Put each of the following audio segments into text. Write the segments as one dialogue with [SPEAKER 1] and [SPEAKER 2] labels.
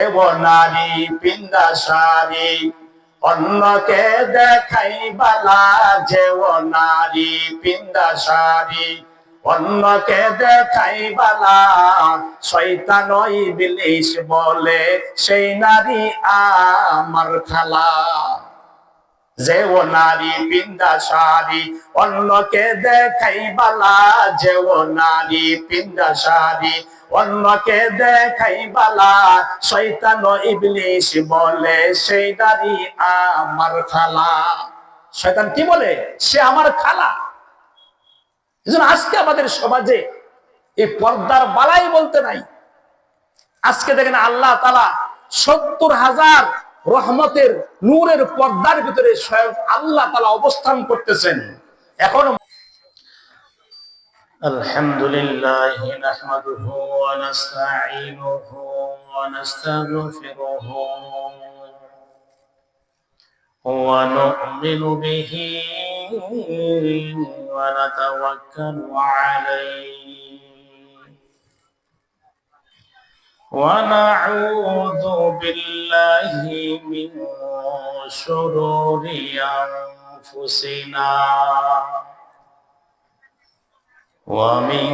[SPEAKER 1] নারী পিন্দাসারি অন্যকে দেখাই বালা যেও নারী পিন্দাসারি অন্যকে দেখাই বালা শয়তান ইবলিস বলে সেই নারী আমার খালা। যেও নারী পিন্দাসারি অন্যকে দেখাই বালা যেও নারী পিন্দাসারি অন্যকে দেখাই বালা শয়তান ইবলিস বলে সেই নারী আমার খালা। শয়তান কি বলে? সে আমার খালা। এজন্য আজকে আমাদের সমাজে এই পর্দার বালাই বলতে নাই। আজকে দেখেন আল্লাহ তাআলা ৭০,০০০ রহমতের নূরের পর্দার ভিতরে স্বয়ং আল্লাহ তাআলা অবস্থান করতেছেন। এখন আলহামদুলিল্লাহ নাহমাদুহু ওয়া নাস্তাঈনুহু ওয়া নাস্তাগফিরুহু ওয়া নু'মিনু বিহি ওয়া নাতাওয়াক্কালু আলাইহি ونعوذ بالله من شرور أنفسنا ومن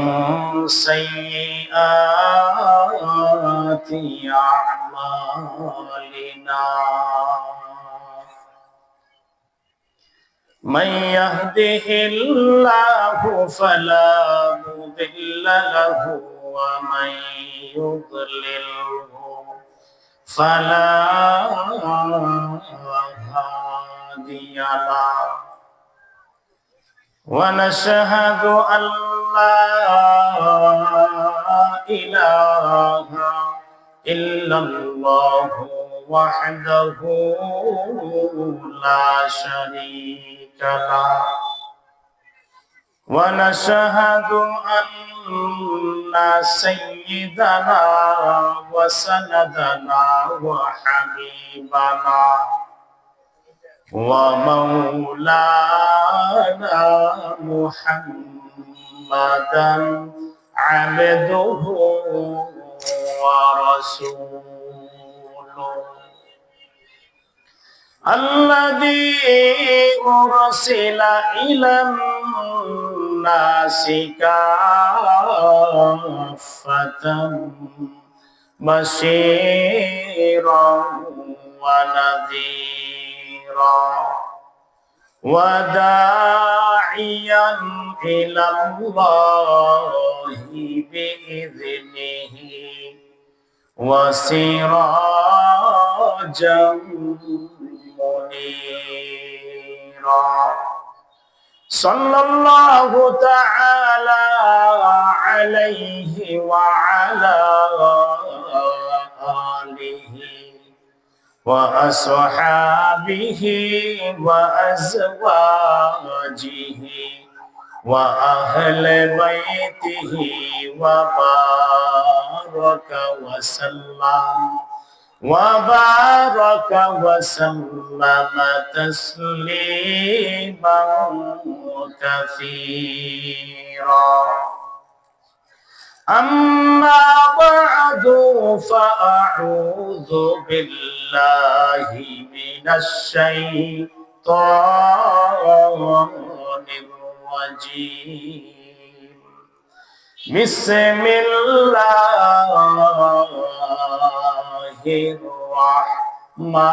[SPEAKER 1] سيئات أعمالنا من يهده الله فلا مضل له ومن يضلله فلا هادي له ونشهد أن لا إله إلا الله وحده لا شريك له ونشهد أن سيدنا وسندنا وحبيبنا ومولانا محمدا عبده ورسوله الذي أرسل إلى الناس كافة بشيرا ونذيرا وداعيا إلى الله بإذنه وسراجا منيرا صلى الله تعالى عليه وعلى آله وأصحابه وأزواجه وأهل بيته وبارك وسلم تسليما كثيرا أما بعد فأعوذ بالله من الشيطان الرجيم بسم الله الرحمن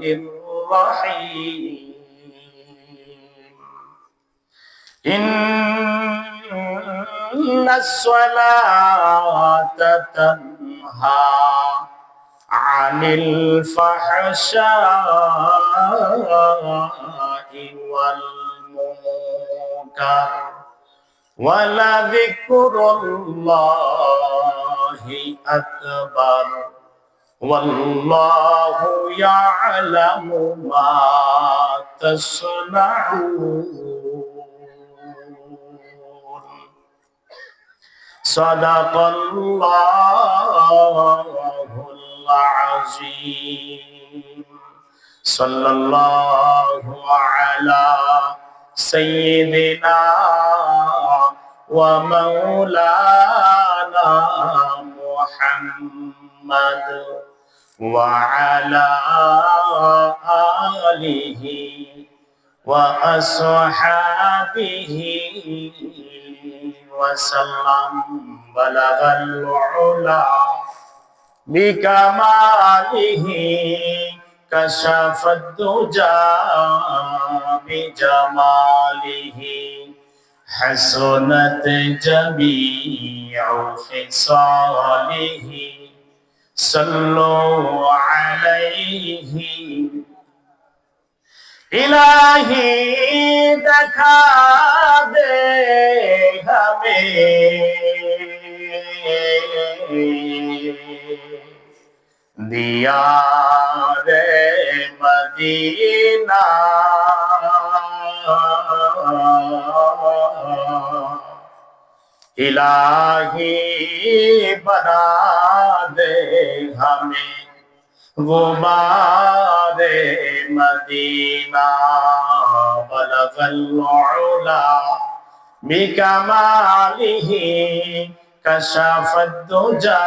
[SPEAKER 1] الرحيم إن الصلاة تنهى عن الفحشاء والمنكر ولذكر الله أكبر والله يعلم ما تصنعون صدق الله العظيم صلى الله على سيدنا ومولانا محمد وعلى آله وأصحابه وسلم بلغ العلا بكماله كشف الدجى بجماله حسنت جميع خصاله صلوا عليه इलाही दिखा दे हमें दियारे मदीना इलाही बना दे हमें गुबारे मदीना बलगल उला बिकमालिही कशफद दुजा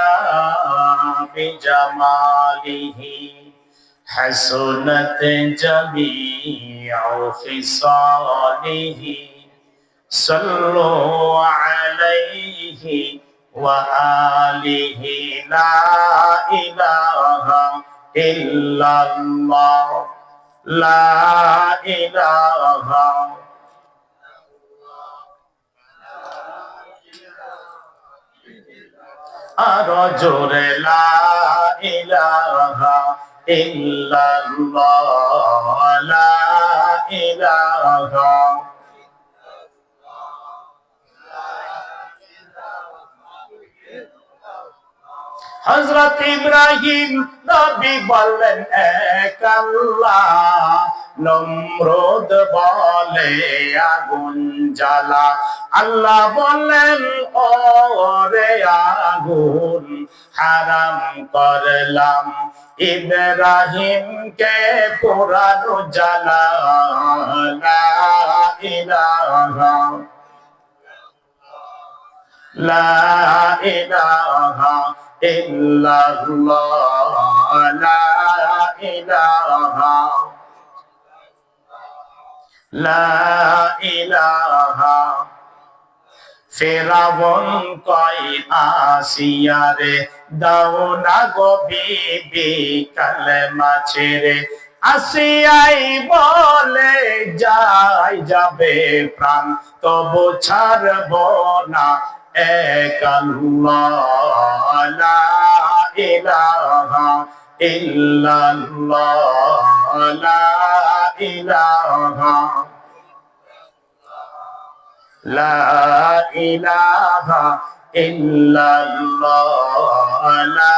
[SPEAKER 1] बिजमालिही हसनत जमीउ खिसालिही सल्लु अलैहि व आलिहि ला इलाहा इल्लल्लाह ला इलाहा आरो जोरे ला इलाहा इल्लल्लाह ला इलाहा हजरत इब्राहिम नबी बोलेन एक अल्लाह नमरूद बोले आগুন জ্বালা আল্লাহ বলেন ওরে আগুন হারাম করলাম ইব্রাহিমকে পোড়ানো জ্বালা লা ইলাহা লা ইলাহা ইল্লাল্লাহ লা ইলাহা লা ইলাহা ফেরাউন কই আসিয়ারে দাও না গো বিবি কালেমা ছেড়ে আসিয়াই বলে যাই যাবে প্রাণ তবু ছাড়ব না এক আল্লাহ লা ইলাহা ইল্লাল্লাহ লা ইলাহা লা ইলাহা ইল্লাল্লাহ লা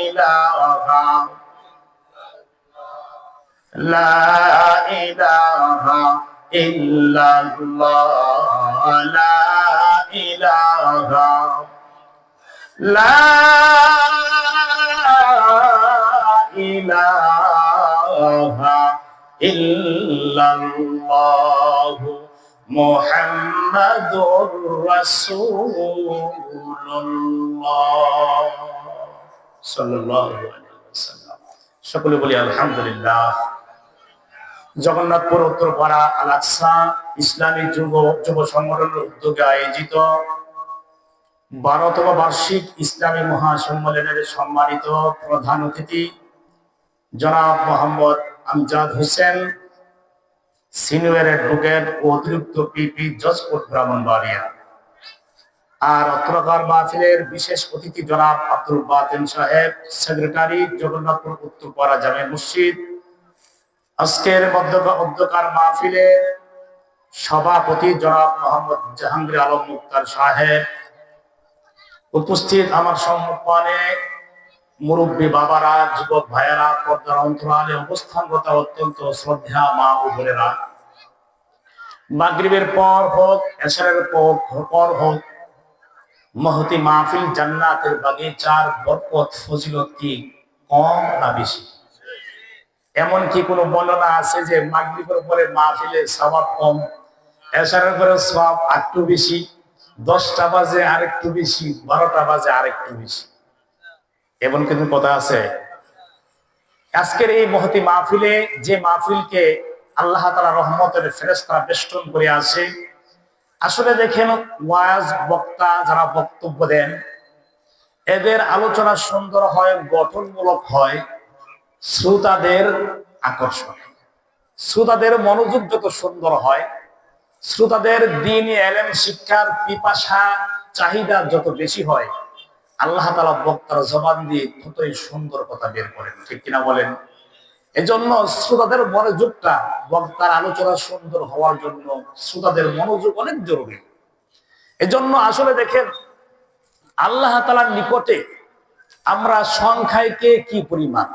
[SPEAKER 1] ইলাহা লা ইলাহা ইল্লাল্লাহ লা ইলাহা লা ইলাহা ইল্লাল্লাহ মুহাম্মাদুর রাসূলুল্লাহ সাল্লাল্লাহু আলাইহি ওয়াসাল্লাম। সকলে বলি আলহামদুলিল্লাহ। জগন্নাথপুর উত্তরপাড়া আল আকসা ইসলামী যুব সংগঠনের উদ্যোগে আয়োজিত 12তম বার্ষিক ইসলামী মহাসম্মেলনের সম্মানিত প্রধান অতিথি জনাব মোহাম্মদ আমজাদ হোসেন, সিনিয়র অ্যাডভোকেট ও অতিরিক্ত পিপি, জজকোট, ব্রাহ্মণবাড়িয়া। আর অত্রকার মাহফিলের বিশেষ অতিথি জনাব আব্দুল বাতেন সাহেব, সেক্রেটারি, জগন্নাথপুর উত্তরপাড়া জামে মসজিদ। আজকের মধ্যকার মাহফিলে সভাপতি জনাব মোহাম্মদ জাহাঙ্গীর আলম মুক্তার সাহেব। উপস্থিত আমার সম্মানে মুরব্বী বাবারা, যুবক ভাইয়েরা, পর্দার অন্তরালে অবস্থানগত অত্যন্ত শ্রদ্ধা মা ও বোনেরা, মাগরিবের পর হোক, এশারের পর হোক, মহতি মাহফিল জান্নাতের বাগিচার বরকত ফজিলত কি কম না বেশি? এমন কি কোনো বর্ণনা আছে যে মাগরিবের পরে মাহফিলে সওয়াব কম, এশারের পরে সওয়াব একটু বেশি, 10টা বাজে আরেকটু বেশি, 12টা বাজে আরেকটু বেশি? এমন কিন্তু কথা আছে। আজকের এই মহতি মাহফিলে, যে মাহফিলকে আল্লাহ তাআলা রহমতের ফেরেশতারা বেষ্টন করে আছে, আসলে দেখেন ওয়াজ বক্তা যারা বক্তব্য দেন, এদের আলোচনা সুন্দর হয়, গঠনমূলক হয়, শ্রোতাদের আকর্ষণ, শ্রোতাদের মনোযোগ যত সুন্দর হয়, শ্রোতাদের দ্বীনি ইলম শিক্ষার পিপাসা চাহিদা যত বেশি হয়, আল্লাহ তাআলা বক্তার জবান দিয়ে ততই সুন্দর কথা বের করেন, ঠিক কিনা বলেন? এজন্য শ্রোতাদের মনোযোগটা, বক্তার আলোচনা সুন্দর হওয়ার জন্য শ্রোতাদের মনোযোগ অনেক জরুরি। এজন্য আসলে দেখেন আল্লাহ তাআলার নিকটে আমরা সংখ্যায় কে কি পরিমাণ,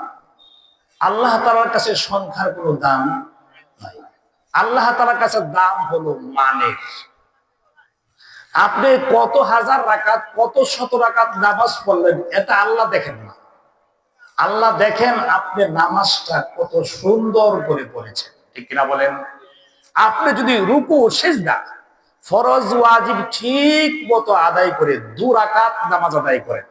[SPEAKER 1] আল্লাহ তাআলার কাছে সংখ্যার কোনো দাম নাই। আল্লাহ তাআলার কাছে দাম হলো মানের। আপনি কত হাজার রাকাত, কত শত রাকাত নামাজ পড়লেন, এটা আল্লাহ দেখেন না। আল্লাহ দেখেন আপনি নামাজটা কত সুন্দর করে পড়েছেন, ঠিক কিনা বলেন? আপনি যদি রুকু সিজদা ফরজ ওয়াজিব ঠিক মতো আদায় করে 2 রাকাত নামাজ আদায় করেন,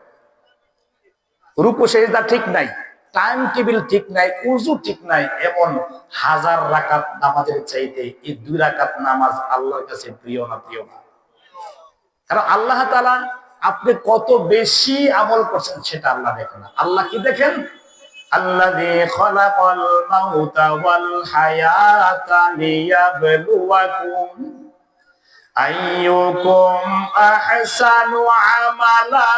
[SPEAKER 1] রুকু সিজদা ঠিক নাই, টাইম টেবিল ঠিক নাই, উযু ঠিক নাই, এমন হাজার রাকাত নামাজের চাইতে এই 2 রাকাত নামাজ আল্লাহর কাছে প্রিয় না? প্রিয় না। কারণ আল্লাহ তাআলা আপনি কত বেশি আমল করছেন সেটা আল্লাহ দেখেন না। আল্লাহ কি দেখেন? আল্লাযী খালাকাল মাউতা ওয়াল হায়াতা লিয়াবলুয়াকুম আইয়ুকুম আহসানু আমালা।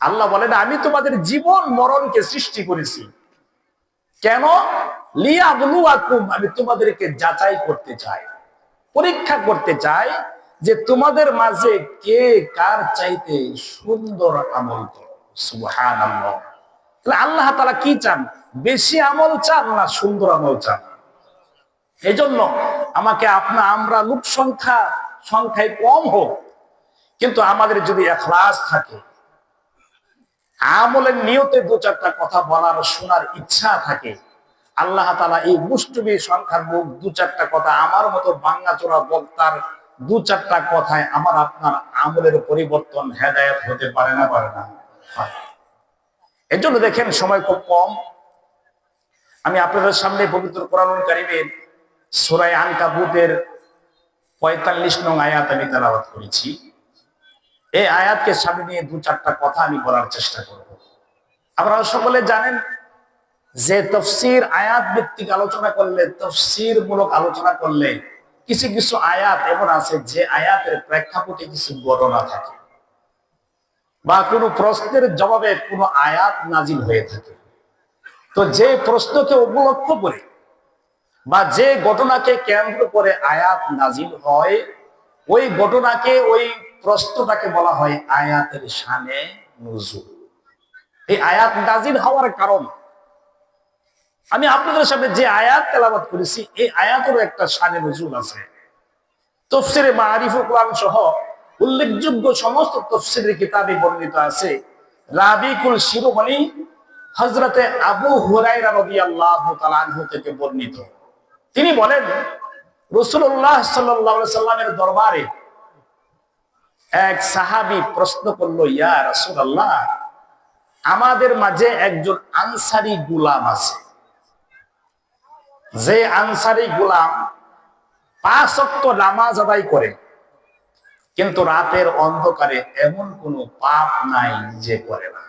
[SPEAKER 1] আল্লাহ বলেন আমি তোমাদের জীবন মরণকে সৃষ্টি করেছি কেন? লিয়াবলুয়াকুম, আমি তোমাদেরকে যাচাই করতে চাই, পরীক্ষা করতে চাই যে তোমাদের মাঝে কে কার চাইতে সুন্দর আমল করে। সুবহানাল্লাহ। তাহলে আল্লাহ তাআলা কি চান? বেশি আমল চান না সুন্দর আমল চান? এই জন্য আমাকে আমরা লোক সংখ্যায় কম হোক, কিন্তু আমাদের যদি ইখলাস থাকে, আমলের নিয়তে 2-4টা কথা বলার শোনার ইচ্ছা থাকে, আল্লাহ তাআলা এই মুষ্টিমেয় সংখ্যার লোক 2-4টা কথা আমার মতো ভাঙাচোরা বক্তার 2-4টা কথায় আমার আপনার আমলের পরিবর্তন হেদায়েত হতে পারে না? পারে না? এর জন্য দেখেন সময় খুব কম, আমি আপনাদের সামনে পবিত্র কোরআনুল কারীমের সূরা আনকাবুতের 45 নং আয়াত আমি তেলাওয়াত করেছি। এই আয়াতকে সামনে নিয়ে 2-4টা কথা আমি বলার চেষ্টা করব। আপনারা সকলে জানেন যে তাফসীর আয়াত ভিত্তিক আলোচনা করলে, তাফসীর মূলক আলোচনা করলে কিছু কিছু আয়াত এমন আছে যে আয়াতের প্রেক্ষাপটে কিছু ঘটনা থাকে, বা কোনো প্রশ্নের জবাবে কোনো আয়াত নাজিল হয়ে থাকে। তো যে প্রশ্নকে উপলক্ষ করে বা যে ঘটনাকে কেন্দ্র করে আয়াত নাজিল হয়, ওই ঘটনাকে, ওই প্রশ্নটাকে বলা হয় আয়াতের শানে নুজুল। এই আয়াত নাজিল হওয়ার কারণ, আমি আপনাদের সামনে যে আয়াত তেলাওয়াত করেছি এই আয়াতেরও একটা শানে নুজুল আছে। তাফসীরে মাআরিফুল কোরআন সহ উল্লেখযোগ্য সমস্ত তাফসীরের কিতাবে বর্ণিত আছে। রাবিকুল শিরোমণি হযরতে আবু হুরায়রা রাদিয়াল্লাহু তাআলা আনহু থেকে বর্ণিত, তিনি বলেন রাসূলুল্লাহ সাল্লাল্লাহু আলাইহি সাল্লামের দরবারে এক সাহাবী প্রশ্ন করলো, ইয়া রাসূলুল্লাহ, আমাদের মাঝে একজন আনসারী গোলাম আছে, যে আনসারী গোলাম 5 ওয়াক্ত নামাজ আদায় করে, কিন্তু রাতের অন্ধকারে এমন কোন পাপ নাই যে করে না।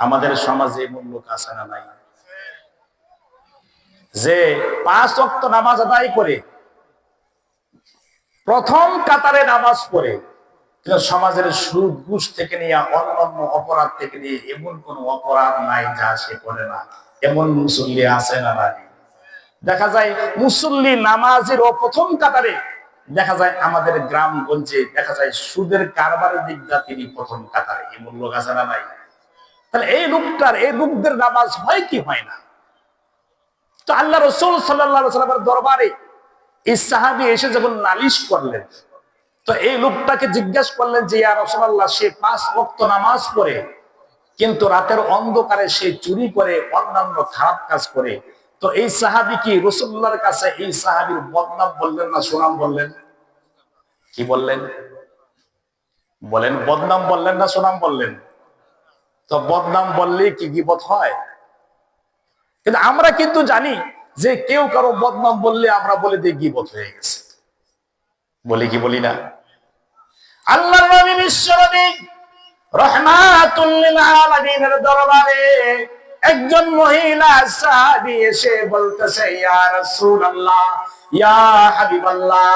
[SPEAKER 1] আমাদের সমাজে এমন লোক আছে না নাই? যে 5 ওয়াক্ত নামাজ আদায় করে, প্রথম কাতারে নামাজ পড়ে, কিন্তু সমাজের সুদ ঘুষ থেকে নিয়ে অন্যান্য অপরাধ থেকে নিয়ে এমন কোন অপরাধ নাই যা সে করে না। এমন মুসল্লি আছে না নাই? দেখা যায় মুসল্লি নামাজের প্রথম কাতারে, দেখা যায় আমাদের গ্রামগঞ্জে দেখা যায় সুদের কারবারের দিক দিয়ে তিনি প্রথম কাতারে। এমন লোক আছে না নাই? তাহলে এই লোকদের নামাজ হয় কি হয় না? তো আল্লাহ রাসূল সাল্লাল্লাহু আলাইহি ওয়াসাল্লামের দরবারে এই সাহাবী এসে যখন নালিশ করলেন, তো এই লোকটাকে জিজ্ঞাসা করলেন যে, ইয়া রাসূলুল্লাহ, সে 5 ওয়াক্ত নামাজ পড়ে, কিন্তু রাতের অন্ধকারে সে চুরি করে, অন্যান্য খারাপ কাজ করে। তো এই সাহাবী কি রাসূলুল্লাহর কাছে এই সাহাবীর বদনাম বললেন না সুনাম বললেন? কি বললেন? বলেন বদনাম বললেন না সুনাম বললেন? তো বদনাম বললে কি গীবত হয়? কিন্তু আমরা কিন্তু জানি যে কেউ কারো বদনাম বললে আমরা বলে দিই গীবত হয়ে গেছে। বলি কি বলি না? আল্লাহর নবী বিশ্বনবী রাহমাতুল লিল আলামিনের দরবারে একজন মহিলা সাহাবী এসে বলতেছে, ইয়া রাসূলুল্লাহ, ইয়া হাবিবাল্লাহ,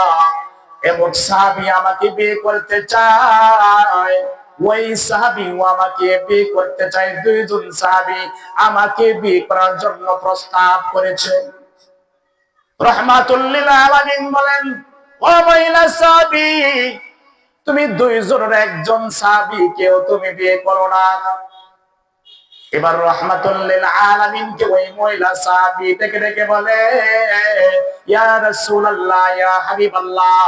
[SPEAKER 1] এমন সাহাবী আমাকে বিয়ে করতে চায়। ওই সাহাবী আমাকে বিয়ে করতে চায়। দুইজন সাহাবী আমাকে বিয়ে করার জন্য প্রস্তাব করেছে। রাহমাতুল লিল আলামিন বলেন, ও মহিলা সাহাবী, তুমি দুইজনের একজন সাহাবীকেও তুমি বিয়ে করো না। এবার রাহমাতুল লিল আলামিন কে ওই মহিলা সাহাবী ডেকে ডেকে বলে, ইয়া রাসূলুল্লাহ, ইয়া হাবিবাল্লাহ,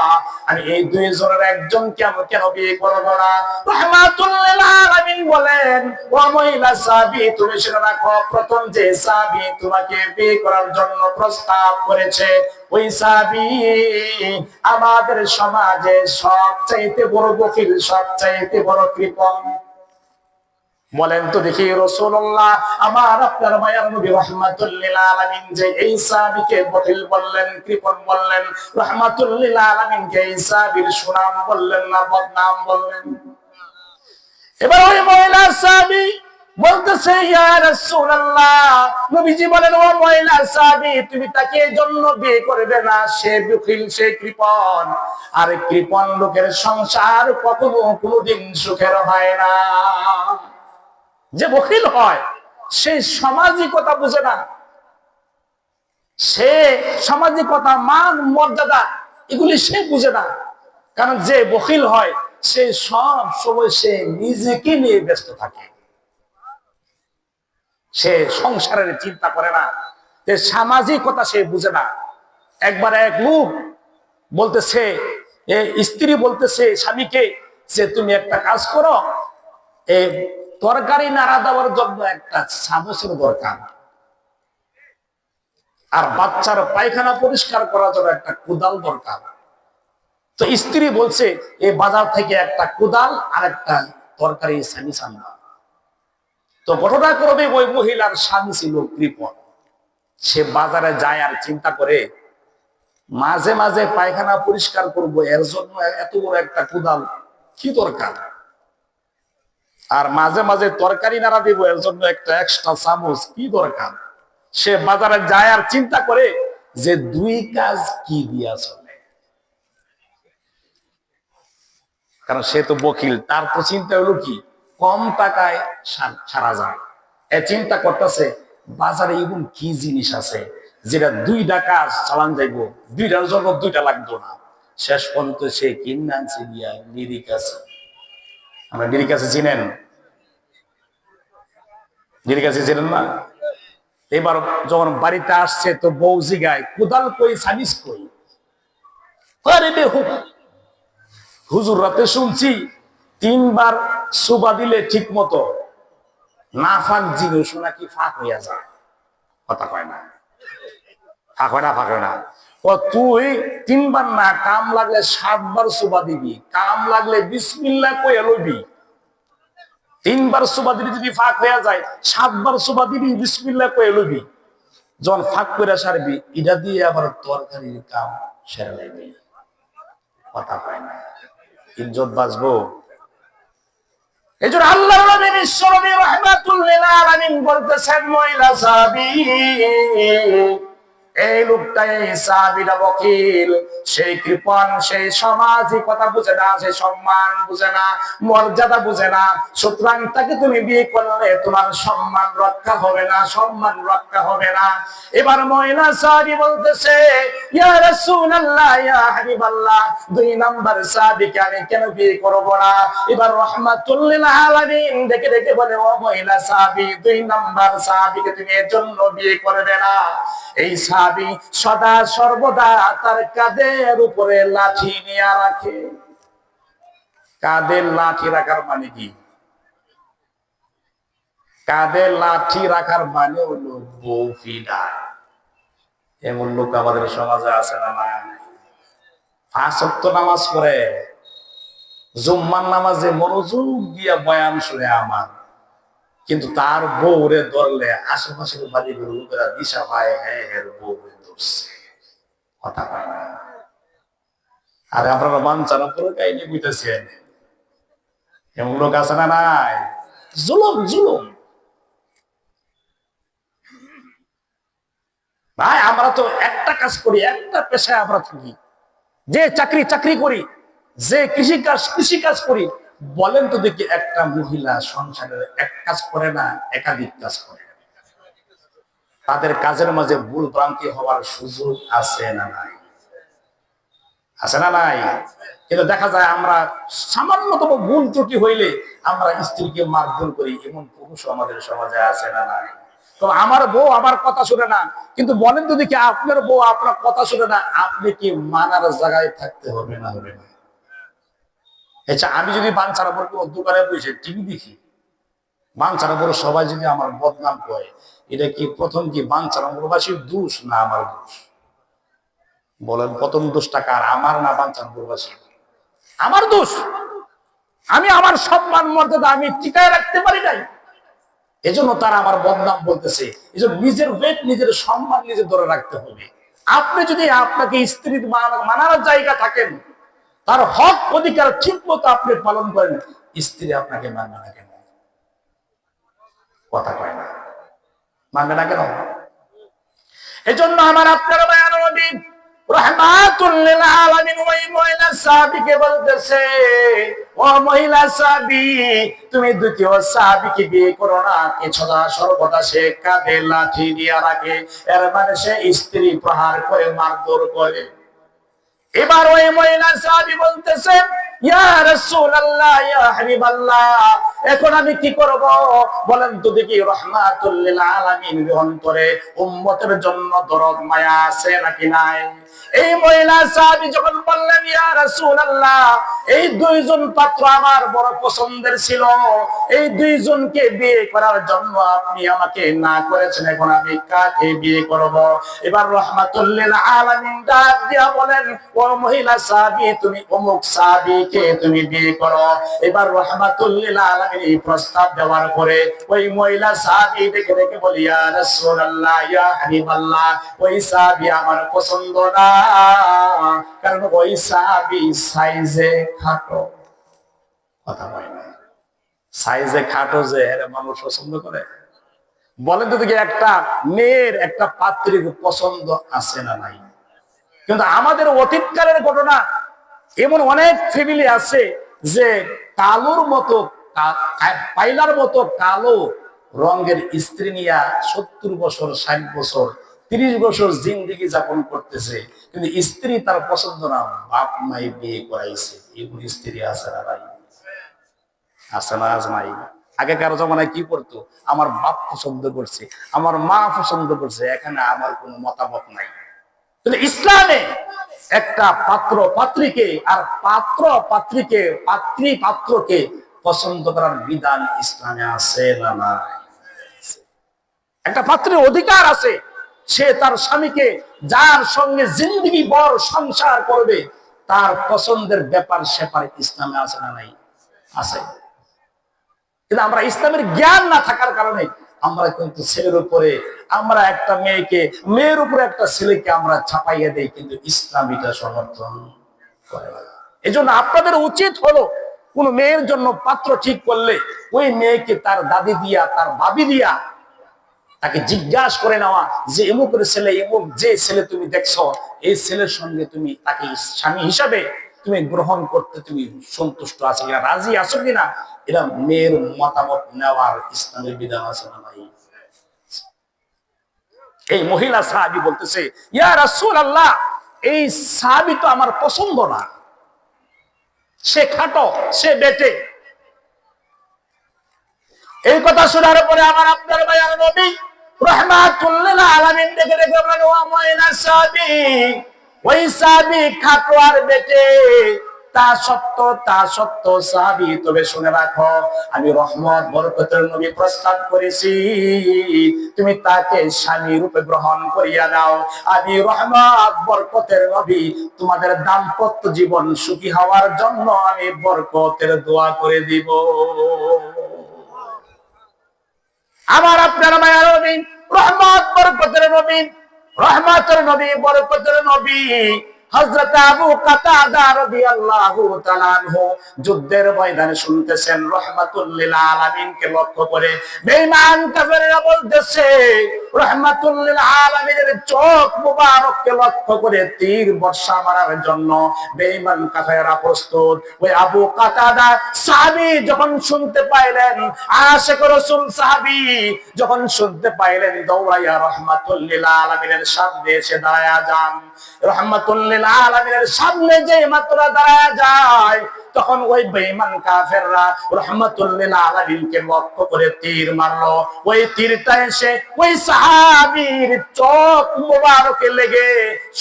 [SPEAKER 1] আমি এই দুইজনের একজন কেন বিয়ে করব না? রাহমাতুল লিল আলামিন বলেন, ও মহিলা সাহাবী, তুমি শুনে রাখো, প্রথম যে সাহাবী তোমাকে বিয়ে করার জন্য প্রস্তাব করেছে, ওই সাহাবী আমাদের সমাজে সবচাইতে বড় বকিল, সবচাইতে বড় কৃপণ। বলেন তো দেখি রাসূলুল্লাহ, আমার আপনার মায়ার নবী রাহমাতুল লিল আলামিন যে এই সাহাবীকে বকিল বললেন, কৃপণ বললেন, রাহমাতুল লিল আলামিন কে এই সাহাবীর সুনাম বললেন না বদনাম বললেন? এবার ওই মহিলা সাহাবী বলতেছে, ইয়া রাসূলুল্লাহ, নবীজি বলেন, ও মহিলা সাহাবী, তুমি তাকে এজন্য বিয়ে করবে না, সে বকিল, সে কৃপণ। আর কৃপণ লোকের সংসার কখনো কোনোদিন সুখের হয় না। যে বকিল হয় সে সামাজিকতা বুঝে না, সে সামাজিকতা, মান মর্যাদা এগুলি সে বুঝে না। কারণ যে বকিল হয় সে সব সময় সে নিজেকে নিয়ে ব্যস্ত থাকে, সে সংসারের চিন্তা করে না, যে সামাজিকতা সে বুঝে না। একবার এক লোক বলতেছে, স্ত্রী বলতেছে স্বামীকে যে তুমি একটা কাজ করো, তরকারি নাড়া দেওয়ার জন্য একটা চামচের দরকার, আর বাচ্চার পায়খানা পরিষ্কার করার জন্য একটা কোদাল দরকার। তো স্ত্রী বলছে, এই বাজার থেকে একটা কোদাল আর একটা তরকারি চামিচ আনবা। তো ঘটনা করবে ওই মহিলার স্বামী ছিল কৃপণ। সে বাজারে যায় আর চিন্তা করে, মাঝে মাঝে পায়খানা পরিষ্কার করব, এর জন্য এত বড় একটা কোদাল কি দরকার? আর মাঝে মাঝে তরকারি নাড়া দিব, এর জন্য একটা এক্সট্রা চামচ কি দরকার? সে বাজারে যায় আর চিন্তা করে যে দুই কাজ কি দিয়া চলে। কারণ সে তো বকিল, তার তো চিন্তা হলো কি কম টাকায় সারা যায়। এ চিন্তা করতেছে বাজারে এমন কি জিনিস আছে যেটা দুইটা কাজ চালান যাইবো, দুইটার জন্য দুইটা লাগতো না। শেষ পর্যন্ত সে কিনে আনছে গিয়া নিরিক আছে। আমরা নিরিক আছে চিনেন? নিরিক আছে চিনেন না? এবার যখন বাড়িতে আসছে তো বউ জিগায়, কোদাল কই, সামিস কই? আরে বেহুক, হুজুর রাতে শুনছি 3 বার সুবা দিলে ঠিক মতো নাফাক জিনিস নাকি ফাঁক হইয়া যায়। কথা কয় না, ফাঁক হয় না, ফাঁক হয় না। ও তুই 3 বার না, কাম লাগলে 7 বার সুবা দিবি, কাম লাগলে বিসমিল্লাহ কইয়া লইবি। 3 বার সুবা দিবি, যদি ফাঁক হইয়া যায় 7 বার সুবা দিবি, বিসমিল্লাহ কইয়া লইবি। যখন ফাঁক করে সারবি, এটা দিয়ে আবার তরকারির কাম সেরে লাইবি। কথা কয় না, ইজ্জত বাঁচবো। এই জন্য আল্লাহর নবী বিশ্বনবী রাহমাতুল লিল আলামিন বলতেছেন, মহিলা সাহাবী, এই লোকটাই সাহাবীরা বকিল, সেই কৃপণ, সেই সামাজিকতা বুঝে না, সেই সম্মান বুঝে না, মর্যাদা বুঝে না। সুতরাং তাকে তুমি বিয়ে করলে তোমার সম্মান রক্ষা হবে না, সম্মান রক্ষা হবে না। এবার মহিলা সাহাবী বলতেছে, ইয়া রাসূলুল্লাহ, ইয়া হাবিবাল্লাহ, 2 নাম্বার সাহাবীকে আমি কেন বিয়ে করব না? এবার রাহমাতুল লিল আলামিন দেখে দেখে বলে, ও মহিলা সাহাবী, 2 নাম্বার সাহাবীকে তুমি এর জন্য বিয়ে করবে না। এই সাহাবী সদা সর্বদা তার কাঁধের উপরে লাঠি নিয়ে রাখে। কাঁধে লাঠি রাখার মানে কি? কাঁধে লাঠি রাখার মানে হলো বউ ফিডা। এমন লোক আমাদের সমাজে আছে না? 5 ওয়াক্ত নামাজ পড়ে, জুম্মার নামাজে মনোযোগ দিয়া বয়ান শুনে আমার, কিন্তু তার বউরে ধরলে আশেপাশের বাড়ির লোকেরা দিশা পায়, হ্যাঁ হ্যাঁ বউরে ধরছে, কথা পায় না। আরে আপনারা বাঞ্চানা পুরো কাহিনী বুঝতেছেন, এমন লোক আছে না নাই? জুলুম জুলুম ভাই। আমরা তো একটা কাজ করি, একটা পেশায় আমরা থাকি, যে চাকরি চাকরি করি, যে কৃষি কাজ করি। বলেন তো দেখি, একটা মহিলা সংসারের এক কাজ করে না, একাধিক কাজ করে? তাদের কাজের মাঝে ভুল ভ্রান্তি হওয়ার সুযোগ আছে না নাই? আছে না নাই? কিন্তু দেখা যায় আমরা সামান্যতম ভুল ত্রুটি হইলে আমরা স্ত্রীকে মারধর করি, এমন পুরুষ আমাদের সমাজে আছে না নাই? তো আমার বউ আমার কথা শুনে না, কিন্তু বলেন তো দেখি, আপনার বউ আপনার কথা শুনে না, আপনি কি মানার জায়গায় থাকতে হবে না হবে না? আচ্ছা, আমি যদি বাঞ্ছারা বলবো দোকানে বসে টিভি দেখি, বাঞ্ছারা বড় সবাই যদি আমার বদনাম করে, এটা কি প্রথম কি বাঞ্ছারা প্রবাসীর দোষ না আমার দোষ? বলেন, প্রথম দোষটা কার, আমার না বাঞ্ছারা প্রবাসী? আমার দোষ। আমি আমার সম্মান মর্যাদা আমি টিকায় রাখতে পারি নাই, এজন্য তারা আমার বদনাম বলতেছে। এজন্য নিজের ওয়েট, নিজের সম্মান নিজে ধরে রাখতে হবে। আপনি যদি আপনাকে স্ত্রীর মানার জায়গা থাকেন, তার হক অধিকার ঠিক মতো আপনি পালন করেন, স্ত্রী আপনাকে মানবে না কেন? কথা কয় না, মানবে না কেন? এজন্য আমার আপনার মায়ার নবী রাহমাতুল লিল আলামিন ওই মহিলা সাহাবীকে বলতেছে, ও মহিলা সাহাবী, তুমি দ্বিতীয় সাহাবীকে বিয়ে করো না। কিছুটা সর্বদা সে কাঁধে লাঠি দিয়ে রাখে, এর মানে সে স্ত্রী প্রহার করে, মারধর করে। এবার ওই মহিলা সাহাবী বলতেছে, ইয়া রাসূলুল্লাহ, ইয়া হাবিবাল্লাহ, এখন আমি কি করব বলেন তো দেখি? রাহমাতুল লিল আলামিন অন্তরে উম্মতের জন্য দরদ মায়া আছে নাকি নাই? এই মহিলা সাহাবী যখন বললেন, ইয়া রাসূলুল্লাহ, এই দুইজন পাত্র আমার বড় পছন্দের ছিল, এই দুইজনকে বিয়ে করার জন্য আপনি আমাকে না করেছেন, এখন আমি কাকে বিয়ে করব? এবার রাহমাতুল লিল আলামিন ডাক দিয়া বলেন, ও মহিলা সাহাবী, তুমি অমুক সাহাবীকে তুমি বিয়ে করো। এবার রাহমাতুল লিল আলামিন এই প্রস্তাব দেওয়ার পরে ওই মহিলা সাহাবী দেখে দেখে বলি, ইয়া রাসূলুল্লাহ, ইয়া হাবিবাল্লাহ, ওই সাহাবী আমার পছন্দ না, কারণ ওই সাহাবী সাইজে খাটো। কথা বলে না, সাইজে খাটো যে এর মানুষ পছন্দ করে? বলেন তো দেখি, একটা মেয়ের একটা পাত্রীর পছন্দ আছে না নাই? কিন্তু আমাদের অতীতকালের ঘটনা, এমন অনেক ফ্যামিলি আছে যে কালোর মতো, পাইলার মতো কালো রঙের স্ত্রী নিয়া 70 বছর, 60 বছর, 30 বছর জিন্দেগি যাপন করতেছে, কিন্তু স্ত্রী তার পছন্দ না, বাপ মাই বিয়ে করাইছে। এগুলি স্ত্রী আছে না ভাই? আছে না? আজ নাই? আগেকার জমানায় কি করতো? আমার বাপ পছন্দ করছে, আমার মা পছন্দ করছে, এখানে আমার কোনো মতামত নাই। ইসলামে একটা পাত্র পাত্রীকে আর পাত্র পাত্রীকে, পাত্রী পাত্রকে পছন্দ করার বিধান ইসলামে আছে না নাই? একটা পাত্রের অধিকার আছে, সে তার স্বামীকে, যার সঙ্গে জিন্দগি ভর সংসার করবে, তার পছন্দের ব্যাপার স্যাপার ইসলামে আছে না নাই? আছে। কিন্তু আমরা ইসলামের জ্ঞান না থাকার কারণে আমরা কিন্তু ছেলের উপরে, আমরা একটা মেয়েকে, মেয়ের উপরে একটা ছেলেকে আমরা ছাপাইয়া দেই, কিন্তু ইসলাম এটা সমর্থন করে না। এই জন্য আপনাদের উচিত হলো, কোন মেয়ের জন্য পাত্র ঠিক করলে ওই মেয়েকে তার দাদি দিয়া, তার ভাবি দিয়া তাকে জিজ্ঞাসা করে নেওয়া যে এমুকের ছেলে, এমুক যে ছেলে তুমি দেখছো, এই ছেলের সঙ্গে তুমি তাকে স্বামী হিসাবে তুমি গ্রহণ করতে তুমি সন্তুষ্ট আছো কিনা, রাজি আছো কিনা, এটা মেয়ের মতামত নেওয়ার ইসলামের বিধান আছে না ভাই? এই মহিলা সাহাবী বলতেছে, ইয়া রাসূলুল্লাহ, এই সাহাবী তো আমার পছন্দ না, সে খাটো, সে বেটে। এই কথা শোনার পরে আমার আপনার মায়ার নবী রাহমাতুল লিল আলামিন দেখে দেখে বলেন, ও মহিলা সাহাবী, ওই সাহাবী খাটো আর বেটে, তা সত্য সাহাবী, তবে শুনে রাখো, আমি রহমত বরকতের নবী প্রস্তাব করেছি, তুমি তাকে স্বামী রূপে গ্রহণ করিয়া দাও। আমি রহমত বরকতের নবী, তোমাদের দাম্পত্য জীবন সুখী হওয়ার জন্য আমি বরকতের দোয়া করে দিব। আমার আপনার মায়ের নবী, রহমত বরকতের নবী, রহমতের নবী, বরকতের নবী হযরত আবু কাতাদা রাদিয়াল্লাহু তাআলা আনহু যুদ্ধের ময়দানে শুনতেছেন রাহমাতুল লিল আলামিনকে লক্ষ্য করে বেঈমান কাফেররা বলতেছে, রাহমাতুল লিল আলামিনের চোখ মুবারককে লক্ষ্য করে তীর বর্ষা মারার জন্য বেঈমান কাফেররা প্রস্তুত। ওই আবু কাতাদা সাহাবী যখন শুনতে পাইলেন, আশিক রাসূল সাহাবী যখন শুনতে পাইলেন, দৌড়াইয়া রাহমাতুল লিল আলামিনের সামনে এসে দাঁড়ায়া যান। রাহমাতুল লিল আলামিনের সামনে যে মাত্র দাঁড়ায়া যায়, তখন ওই বেঈমান কাফেররা রাহমাতুল লিল আলামিনকে লক্ষ্য করে তীর মারলো। ওই তীরটা এসে ওই সাহাবীর চোখ মুবারকে লেগে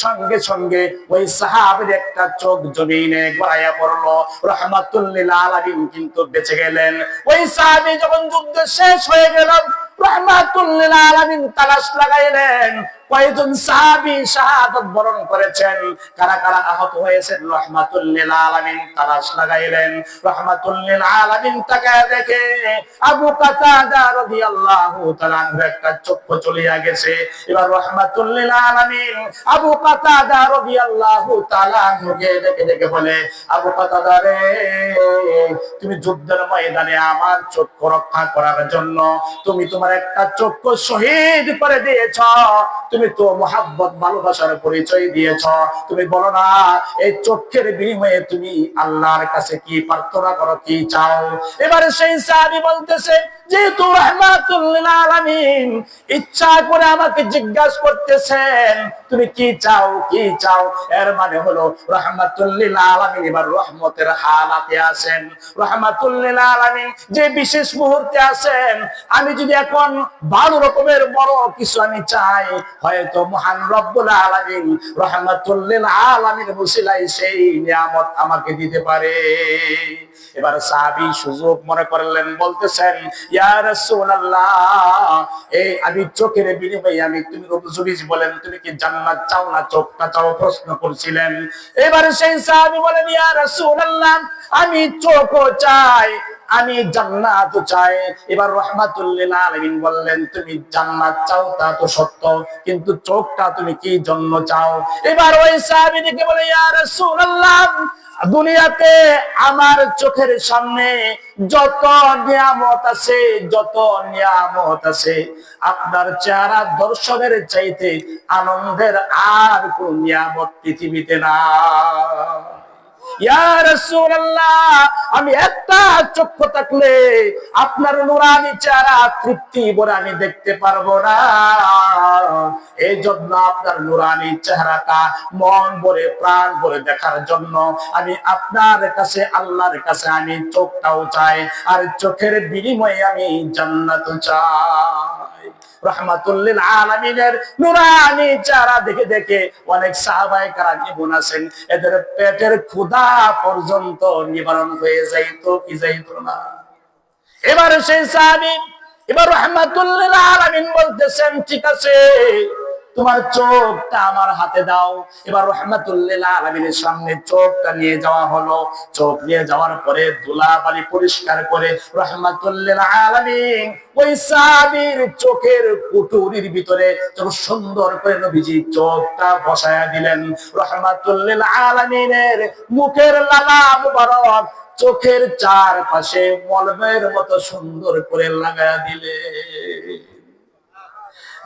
[SPEAKER 1] সঙ্গে সঙ্গে ওই সাহাবীর একটা চোখ জমিনে গড়াইয়া পড়লো। রাহমাতুল লিল আলামিন কিন্তু বেঁচে গেলেন। ওই সাহাবী যখন যুদ্ধ শেষ হয়ে গেল, রাহমাতুল লিল আলামিন তালাশ লাগাইলেন কয়জন সাহাবী শাহাদাত বরণ করেছেন, কারা কারা আহত হয়েছেন। রাহমাতুল লিল আলামিন তালাশ লাগাইলেন। রাহমাতুল লিল আলামিন তাকায় দেখে আবু কাতাদা রাদিয়াল্লাহু তাআলা একটা চক্ষু চলিয়া গেছে। এবার রাহমাতুল লিল আলামিন আবু কাতাদা রাদিয়াল্লাহু তাআলা দেখে দেখে বলে, আবু কাতাদা রে, তুমি যুদ্ধের ময়দানে আমার চক্ষু রক্ষা করার জন্য তুমি তোমার একটা চক্ষু শহীদ করে দিয়েছ। তুমি তো মোহাব্বত ভালোবাসার পরিচয় দিয়েছ। তুমি বলো না, এই চোখের বিনিময়ে তুমি আল্লাহর কাছে কি প্রার্থনা করো, কি চাও? এবারে সেই সাহাবী বলতেছে, যেহেতু রাহমাতুল লিল আলামিন ইচ্ছা করে আমাকে জিজ্ঞাসা করতেছেন তুমি কি চাও, কি চাও, এর মানে হলো রাহমাতুল লিল আলামিন এবার রহমতের হালাতে আছেন। রাহমাতুল লিল আলামিন যে বিশেষ মুহূর্তে আছেন। আমি যদি এখন 12 রকমের বড় কিছু আমি চাই, হয়তো মহান রব্বুল আলামিন রাহমাতুল লিল আলামিন ওসিলায় সেই নিয়ামত আমাকে দিতে পারে। এবার সাহাবী সুযোগ মনে করলেন, বলতেছেন, ইয়া রাসূলুল্লাহ, এই আমি চোখের বিনিময়ে আমি, তুমি যদি বলেন তুমি কি জান্নাত চাও না চোখটা চাও, প্রশ্ন করছিলেন। এবারে সেই সাহাবী বলেন, ইয়া রাসূলুল্লাহ, আমি চোখও চাই, আমি জান্নাত চাই। এবার রাহমাতুল লিল আলামিন বললেন, তুমি জান্নাত চাও তা তো সত্য, কিন্তু চোখটা তুমি কি জন্য চাও? এবার ওই সাহাবী দেখে বলে, ইয়া রাসূলুল্লাহ, দুনিয়াতে আমার চোখের সামনে যত নিয়ামত আছে, যত নিয়ামত আছে, আপনার চেহারা দর্শনের চাইতে আনন্দের আর কোন নিয়ামত পৃথিবীতে না। ইয়া রাসূলুল্লাহ, আমি একটা চক্ষু থাকলে আপনার নূরানি চেহারা তৃপ্তি ভরে আমি দেখতে পারবো না। এই জন্য আপনার নূরানি চেহারাটা মন ভরে প্রাণ ভরে দেখার জন্য আমি আপনার কাছে, আল্লাহর কাছে আমি চোখটাও চাই, আর চোখের বিনিময়ে আমি জান্নাত চাই। রাহমাতুল লিল আলামিনের নূরানি চেহারা দেখে দেখে অনেক সাহাবায়ে কেরাম জীবন আছেন, এদের পেটের ক্ষুধা পর্যন্ত নিবারণ হয়ে যাইতো কি যাইতো না। এবার সেই সাহাবী, এবার রাহমাতুল লিল আলামিন বলতেছেন, ঠিক আছে, তোমার চোখটা আমার হাতে দাও। এবার রাহমাতুল লিল আলামিনের সামনে চোখটা নিয়ে যাওয়া হলো। চোখ নিয়ে যাওয়ার পরে ধুলাবালি পরিষ্কার করে রাহমাতুল লিল আলামিন ওই সাহাবীর চোখের কুটুরির ভিতরে যখন সুন্দর করে নবীজি চোখটা বসায়া দিলেন, রাহমাতুল লিল আলামিনের মুখের লালা মুবারক চোখের চারপাশে মলমের মতো সুন্দর করে লাগায়া দিলে।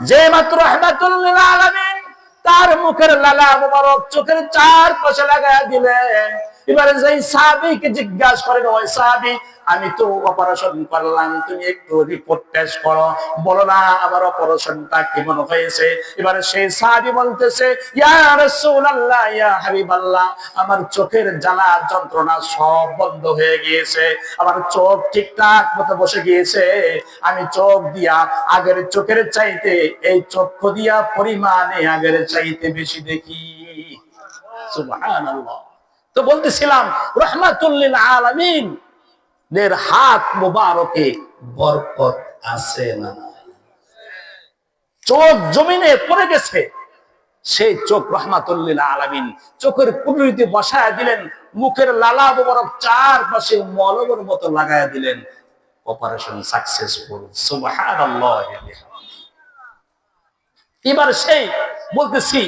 [SPEAKER 1] যে মাত্র রাহমাতুল লিল আলামিন তার মুখের লালা মুবারক চোখের চারপাশে লাগায়া দিলেন, এবারে যেই সাহাবীকে জিজ্ঞাসা করেন, ওই সাহাবী, আমি তো অপারেশন করলাম, তুমি একটু রিপোর্ট টেস্ট করো, বলো না আমার অপারেশনটা কেমন হয়েছে। এবারে সেই সাহাবী বলতেছে, ইয়া রাসূলুল্লাহ, ইয়া হাবিবাল্লাহ, আমার চোখের জ্বালা যন্ত্রণা সব বন্ধ হয়ে গিয়েছে, আমার চোখ ঠিকঠাক মতো বসে গিয়েছে, আমি চোখ দিয়া আগের চোখের চাইতে এই চক্ষু দিয়া পরিমাণে আগের চাইতে বেশি দেখি। সুবহানাল্লাহ। তো বলতেছিলাম রাহমাতুল লিল আলামিন এর হাত মুবারকে বরকত আছে না? চোখ জমিনে পড়ে গেছে, সেই চোখ রাহমাতুল লিল আলামিন চোখের কুঁড়িতে বসায় দিলেন, মুখের লালা মোবারক চারপাশে মলমের মতো লাগায় দিলেন। অপারেশন সাকসেসফুল, সুবহানাল্লাহ। এবার সেই বলতেছি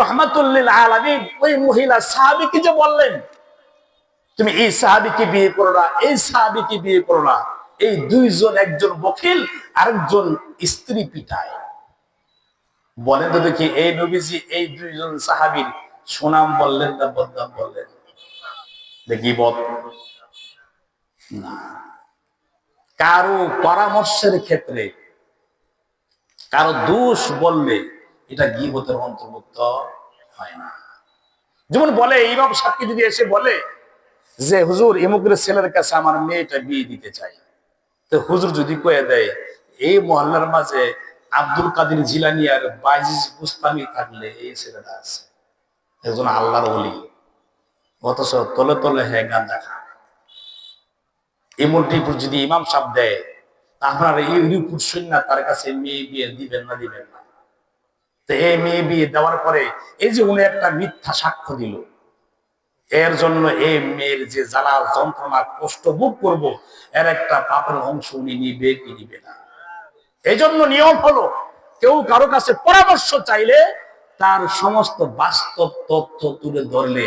[SPEAKER 1] রাহমাতুল লিল আলামিন ওই মহিলা সাহাবীকে যে বললেন, তুমি এই সাহাবীকে বিয়ে করো না, এই সাহাবীকে বিয়ে করো না। এই দুইজন, একজন বখিল আরেকজন স্ত্রী পিটায়। বলেন তো দেখি, এই নবীজি এই দুইজন সাহাবীর সুনাম বললেন না বদনাম বললেন? দেখি বল না। কারো পরামর্শের ক্ষেত্রে কারো দোষ বললে এটা গীবতের অন্তর্ভুক্ত হয় না। যেমন বলে ইমাম সাহেবকে যদি এসে বলে যে হুজুর ইমুকের ছেলের কাছে আমার মেয়েটা বিয়ে দিতে চাই, তো হুজুর যদি কয়ে দেয় এই মহল্লার মাঝে আব্দুল কাদের জিলানী আর বাইজিস বুস্তামি থাকলে এই ছেলেটা আছে, একজন আল্লাহর ওলি, অথচ তলে তলে হ্যাঁ গাঁজা খায়, এমন রিপোর্ট যদি ইমাম সাহেব দেয়, আপনার এই রিপোর্ট শুনে তার কাছে মেয়ে বিয়ে দিবেন না দিবেন না? তো এই মেয়ে বিয়ে দেওয়ার পরে এই যে উনি একটা মিথ্যা সাক্ষ্য দিল, এর জন্য এই মেয়ের যে জ্বালা যন্ত্রণা কষ্ট ভোগ করবো, এর একটা পাপের অংশ উনি নিবে কি নিবে না? এই জন্য নিয়ম হলো, কেউ কারো কাছে পরামর্শ চাইলে তার সমস্ত বাস্তব তথ্য তুলে ধরলে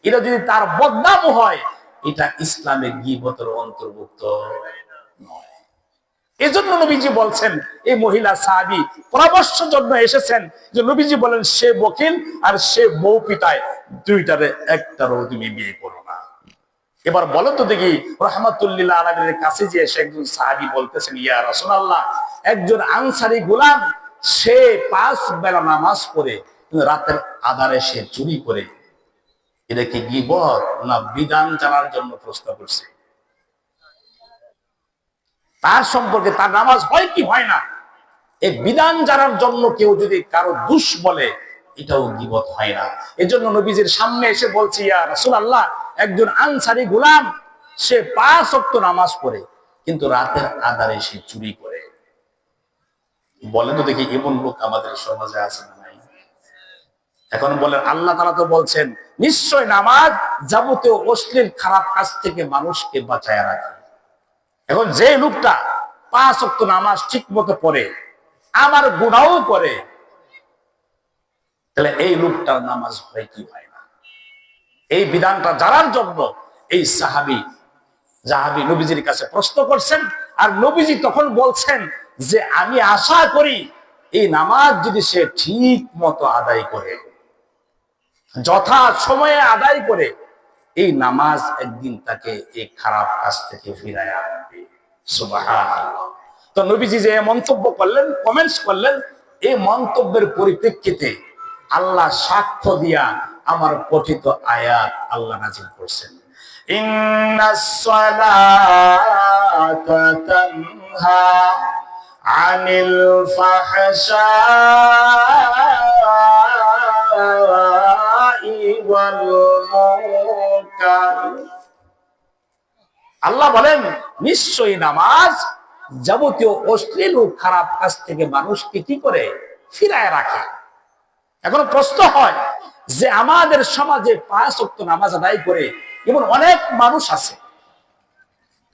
[SPEAKER 1] এটা যদি তার বদনাম হয়, এটা ইসলামের গীবতের অন্তর্ভুক্ত নয়। এই জন্য নবীজি বলছেন, এই মহিলা সাহাবী পরামর্শের জন্য এসেছেন, যে নবীজি বলেন সে বকিল আর সে বউ পিটায়, দুইটারে একটারও তুমি বিয়ে করো না। এবার বলো তো দেখি, রাহমাতুল লিল আলামিনের কাছে যে এসে একজন সাহাবী বলতেছেন, ইয়া রাসূলুল্লাহ, একজন আনসারী গোলাম সে 5 বেলা নামাজ পড়ে রাতের আধারে সে চুরি করে, এটা কি গীবত না বিধান জানার জন্য প্রশ্ন করছে? তার সম্পর্কে তার নামাজ হয় কি হয় না, এই বিধান জানার জন্য কেউ যদি কারো দোষ বলে, এটাও গীবত হয় না। এজন্য নবীজির সামনে এসে বলছি, ইয়া রাসূলুল্লাহ, একজন আনসারী গোলাম সে 5 ওয়াক্ত নামাজ পড়ে কিন্তু রাতের আধারে সে চুরি করে। বলেন তো দেখি, এমন লোক আমাদের সমাজে আছে না নাই? এখন বলেন, আল্লাহ তাআলা তো বলছেন নিশ্চয় নামাজ যাবতীয় অশ্লীল খারাপ কাজ থেকে মানুষকে বাঁচায় রাখে। এখন যে লোকটা 5 ওয়াক্ত নামাজ ঠিক মতো পড়ে, আমার গুনাহও করে, তাহলে এই লোকটার নামাজ হয় কি হয় না? এই বিধানটা জানার জন্য এই সাহাবী নবীজির কাছে প্রশ্ন করছেন। আর নবীজি তখন বলছেন যে আমি আশা করি এই নামাজ যদি সে ঠিক মতো আদায় করে, যথা সময়ে আদায় করে, এই নামাজ একদিন তাকে এই খারাপ কাজ থেকে ফিরায় আনবে। সুবহানাল্লাহ। তো নবীজি যে মন্তব্য করলেন, কমেন্টস করলেন, এই মন্তব্যের পরিপ্রেক্ষিতে আল্লাহ সাক্ষ্য দিয়া আমার পঠিত আয়াত আল্লাহ নাযিল করছেন, ইন্নাস সালাতা তানহা আনিল ফাহশাই ওয়াল মুনকার। আল্লাহ বলেন নিশ্চয়ই নামাজ যাবতীয় অশ্লীল ও খারাপ কাজ থেকে মানুষকে কি করে? ফিরায় রাখে। এখন প্রশ্ন হয় যে আমাদের সমাজে 5 ওয়াক্ত নামাজ আদায় করে এমন অনেক মানুষ আছে,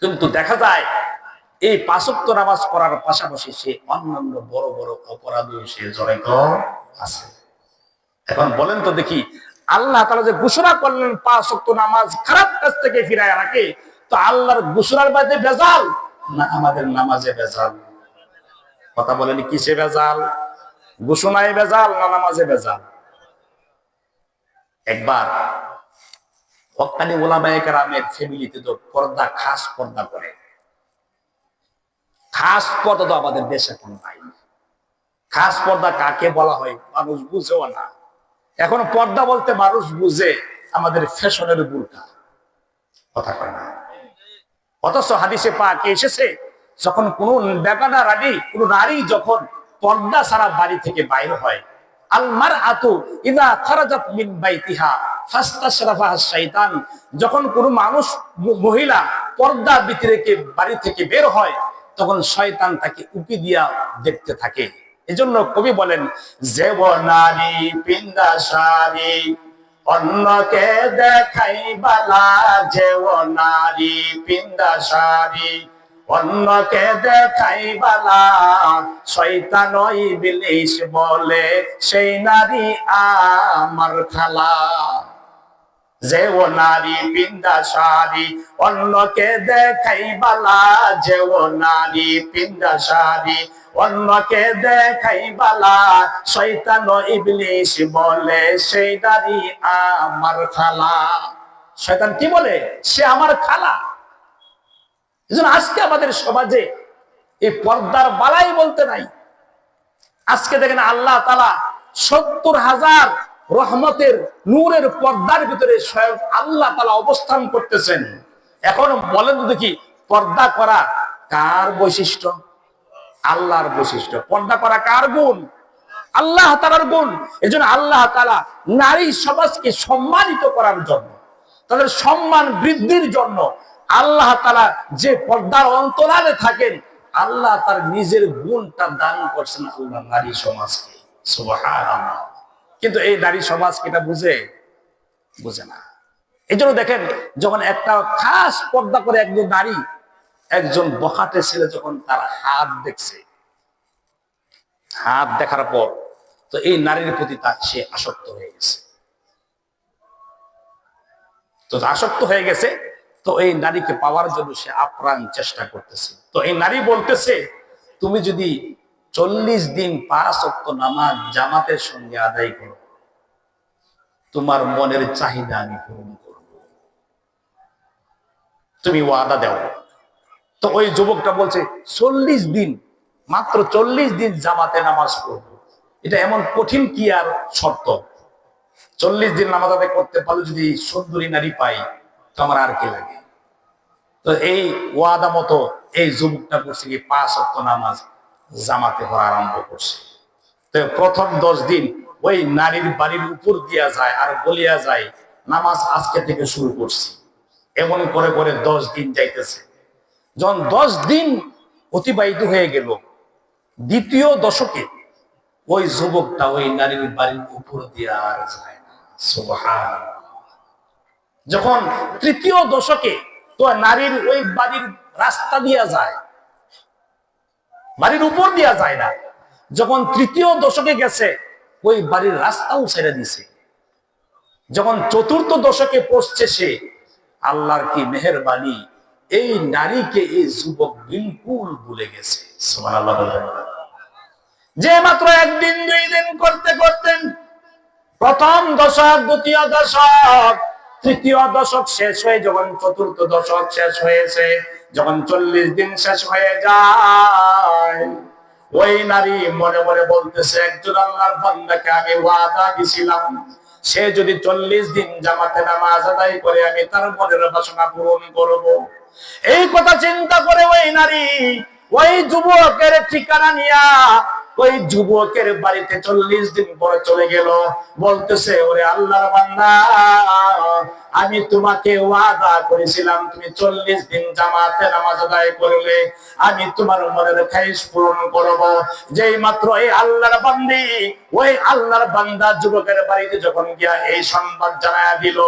[SPEAKER 1] কিন্তু দেখা যায় এই 5 ওয়াক্ত নামাজ পড়ার পাশাপাশি সে অন্যান্য বড় বড় অপরাধেও সে জড়িত আছে। এখন বলেন তো দেখি, আল্লাহ তাআলা যে ঘোষণা করলেন 5 ওয়াক্ত নামাজ খারাপ কাজ থেকে ফিরায় রাখে, তো আল্লাহর ঘোষণার মধ্যে ভেজাল না আমাদের নামাজে ভেজাল? কথা বলেন, কিসে ভেজাল? ঘোষণায় ভেজাল না নামাজে ভেজাল? একবার হক্কানি ওলামায়ে কেরামের ফ্যামিলিতে তো পর্দা, খাস পর্দা করে। খাস পর্দা তো আমাদের দেশে এখন নাই। খাস পর্দা কাকে বলা হয় মানুষ বুঝেও না। এখন পর্দা বলতে মানুষ বুঝে আমাদের ফ্যাশনের বুরকা, কথা কয় না। অথচ হাদিসে পাক এসেছে, যখন কোন বেগানা রানী, কোন নারী যখন পর্দা ছাড়া বাড়ি থেকে বাইর হয়, আল মারআতু ইযা খারাজাত মিন বাইতিহা ফাস্তাশরাফা শাইতান, যখন কোনো মানুষ মহিলা পর্দা ভিতরে বাড়ি থেকে বের হয় তখন শয়তান তাকে উকি দিয়া দেখতে থাকে। এজন্য কবি বলেন, যেব নারী পিন্দা শাড়ি অন্যকে দেখাই বালা, যেও নারী পিন্দা শাড়ি অন্যকে দেখাই বালা, শয়তান ইবলিস বলে সেই নারী আমার খালা। যেও নারী পিন্দা শাড়ি অন্যকে দেখাই বালা, যেও নারী পিন্দা শাড়ি অন্যকে দেখাই বালা, শয়তান ইবলিস বলে সেই নারী আমার খালা। শয়তান কি বলে? সে আমার খালা। এজন্য আজকে আমাদের সমাজে এই পর্দার বালাই বলতে নাই। আজকে দেখেন আল্লাহ তাআলা ৭০,০০০ রহমতের নূরের পর্দার ভিতরে স্বয়ং আল্লাহ তাআলা অবস্থান করতেছেন। এখন বলেন তো দেখি, পর্দা করা কার বৈশিষ্ট্য? আল্লাহর বৈশিষ্ট্য। পর্দা করা কার গুণ? আল্লাহ তাআলার গুণ। এজন্য আল্লাহ তাআলা নারী সমাজকে সম্মানিত করার জন্য, তাদের সম্মান বৃদ্ধির জন্য আল্লাহ তাআলা যে পর্দার অন্তরালে থাকেন, আল্লাহ তার নিজের গুণটা দান করছেন আল্লাহ নারী সমাজকে। সুবহানাল্লাহ। কিন্তু এই নারী সমাজ এটা বুঝে না। এই জন্য দেখেন, যখন একটা খাস পর্দা করে একজন নারী, একজন বখাটে ছেলে যখন তার হাত দেখছে, হাত দেখার পর তো এই নারীর প্রতি সে আসক্ত হয়ে গেছে। তো আসক্ত হয়ে গেছে, তো এই নারীকে পাওয়ার জন্য সে আপ্রাণ চেষ্টা করতেছে। তো এই নারী বলতেছে, তুমি যদি ৪০ দিন ৫ ওয়াক্ত নামাজ জামাতের সঙ্গে আদায় করো, তোমার মনের চাহিদা আমি পূরণ করব, তুমি ওয়াদা দাও। তো ওই যুবকটা বলছে, ৪০ দিন, মাত্র ৪০ দিন জামাতে নামাজ পড়বো, এটা এমন কঠিন কি আর শর্ত? ৪০ দিন নামাজ আদায় করতে পারলে যদি সুন্দরী নারী পাই, তো আমার আর কি লাগে? তো এই ওয়াদা মতো এই যুবকটা করছে কি ৫ ওয়াক্ত নামাজ জামাতে পড়া আরম্ভ করছে। তো প্রথম ১০ দিন ওই নারীর বাড়ির উপর দিয়া যায় আর বলিয়া যায়, নামাজ আজকে থেকে শুরু করছি। এমন করে করে ১০ দিন যাইতেছে। যখন ১০ দিন অতিবাহিত হয়ে গেল, দ্বিতীয় দশকে ওই যুবকটা ওই নারীর বাড়ির উপর দিয়ে আর যায় না। সুবহানাল্লাহ। যখন তৃতীয় দশকে তো নারীর ওই বাড়ির রাস্তা দিয়া যায়, বাড়ির উপর দিয়া যায় না। যখন তৃতীয় দশকে গেছে, ওই বাড়ির রাস্তাও ছেড়ে দিছে। যখন চতুর্থ দশকে পৌঁছছে সে, আল্লাহর কি মেহেরবানি, এই নারীকে এই যুবক বিলকুল ভুলে গেছে। সুবহানাল্লাহ। যে মাত্র ১ দিন ২ দিন করতে করতেন, প্রথম দশক, দ্বিতীয় দশক, তৃতীয় দশক শেষ হয়ে যখন চতুর্থ দশক শেষ হয়েছে, যখন ৪০ দিন শেষ হয়ে যায়, ওই নারী মনে মনে বলতেছে, একজন আল্লাহর বান্দাকে আমি ওয়াদা দিছিলাম, সে যদি ৪০ দিন জামাতে নামাজ আদায় করে আমি তার মনের বাসনা পূরণ করব। এই কথা চিন্তা করে ওই নারী ওই যুবকের ঠিকানা নিয়া ওই যুবকের বাড়িতে ৪০ দিন পরে চলে গেল। বলতেছে, ওরে আল্লাহর বান্দা, আমি তোমাকে ওয়াদা করেছিলাম, তুমি ৪০ দিন জামাতে নামাজ আদায় করলে আমি তোমার মনের খায়েশ পূরণ করব। যেই মাত্র এই আল্লাহর বান্দি ওই আল্লাহর বান্দা যুবকের বাড়িতে যখন গিয়া এই সংবাদ জানায়া দিল,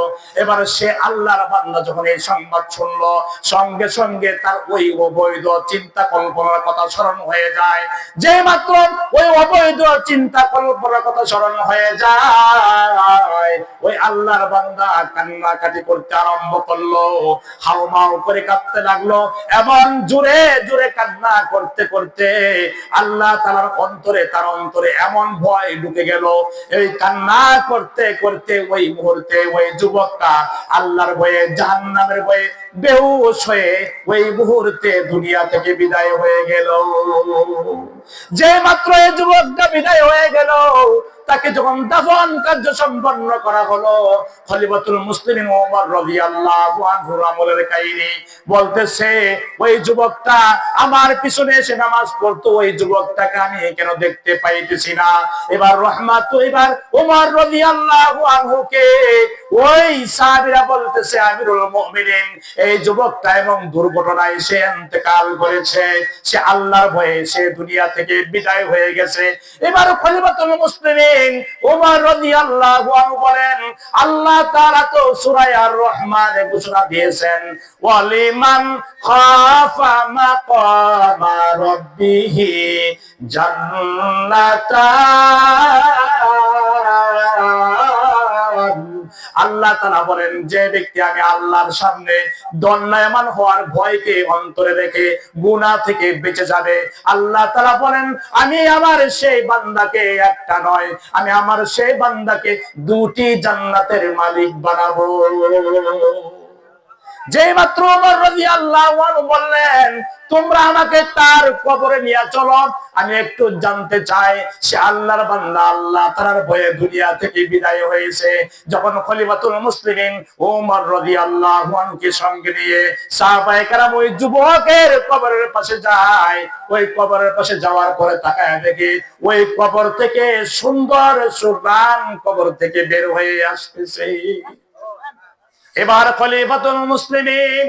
[SPEAKER 1] এবার সে আল্লাহর বান্দা যখন এই সংবাদ শুনলো, সঙ্গে সঙ্গে তার ওই অবৈধ চিন্তা কল্পনার কথা স্মরণ হয়ে যায়। যে মাত্র ওই অবৈধ চিন্তা কল্পনার কথা স্মরণ হয়ে যায়, ওই আল্লাহর বান্দা কান্নাকাটি করতে আরম্ভ করলো, হাউমাউ করে কাঁদতে লাগলো। এমন জোরে জোরে কান্না করতে করতে আল্লাহ তাআলার অন্তরে, তার অন্তরে এমন ভয় ঢুকে গেল। এই কান্না করতে করতে ওই মুহূর্তে ওই যুবকটা আল্লাহর ভয়ে, জাহান্নামের ভয়ে বেহুশ হয়ে ওই মুহূর্তে দুনিয়া থেকে বিদায় হয়ে গেল। যে মাত্র এই যুবকটা বিদায় হয়ে গেল, তাকে যখন দাফন কার্য সম্পন্ন করা হলো, খলিফাতুল মুসলিমিন ওমর রাদিয়াল্লাহু আনহুর আমলের কাহিনী বলতেছে, ওই যুবকটা আমার পিছনে এসে নামাজ পড়তো, ওই যুবকটাকে আমি কেন দেখতে পাইতেছি না। এবার এবার ওমর রাদিয়াল্লাহু আনহুকে ওই সাহাবীরা বলতেছে, আমিরুল মুমিনিন, এই যুবকটা এবং দুর্ঘটনায় সে ইন্তেকাল করেছে, সে আল্লাহর ভয়ে সে দুনিয়া থেকে বিদায় হয়ে গেছে। এবার খলিফাতুল মুসলিমিন ওমর রাদিয়াল্লাহু আনহু বলেন, আল্লাহ তাআলা তো সূরা আর রহমানে ঘোষণা দিয়েছেন, ওয়ালিমান খাফা মাকামা রাব্বিহি জান্নাতান। আল্লাহ তাআলা বলেন, যে ব্যক্তি আমি আল্লাহর সামনে দণ্ডায়মান হওয়ার ভয়কে অন্তরে রেখে গুনাহ থেকে বেঁচে যাবে, আল্লাহ তাআলা বলেন আমি আমার সেই বান্দাকে একটা নয়, আমি আমার সেই বান্দাকে দুটি জান্নাতের মালিক বানাবো। যে মাত্র ওমর রাদিয়াল্লাহু আনহু বললেন, তোমরা আমাকে তার কবরে নিয়ে চলো, আমি একটু জানতে চাই সে আল্লাহর বান্দা আল্লাহ তাআলার ভয়ে দুনিয়া থেকে বিদায় হয়েছে। যখন খলিফাতুল মুসলিমিন ওমর রাদিয়াল্লাহু আনহুকে সঙ্গে নিয়ে সাহাবায়ে কেরাম ওই যুবকের কবরের পাশে যায়, ওই কবরের পাশে যাওয়ার পরে তাকায় দেখে ওই কবর থেকে সুন্দর সুগান কবর থেকে বের হয়ে আসতেছে। এবার খলিফাতুল মুসলিমিন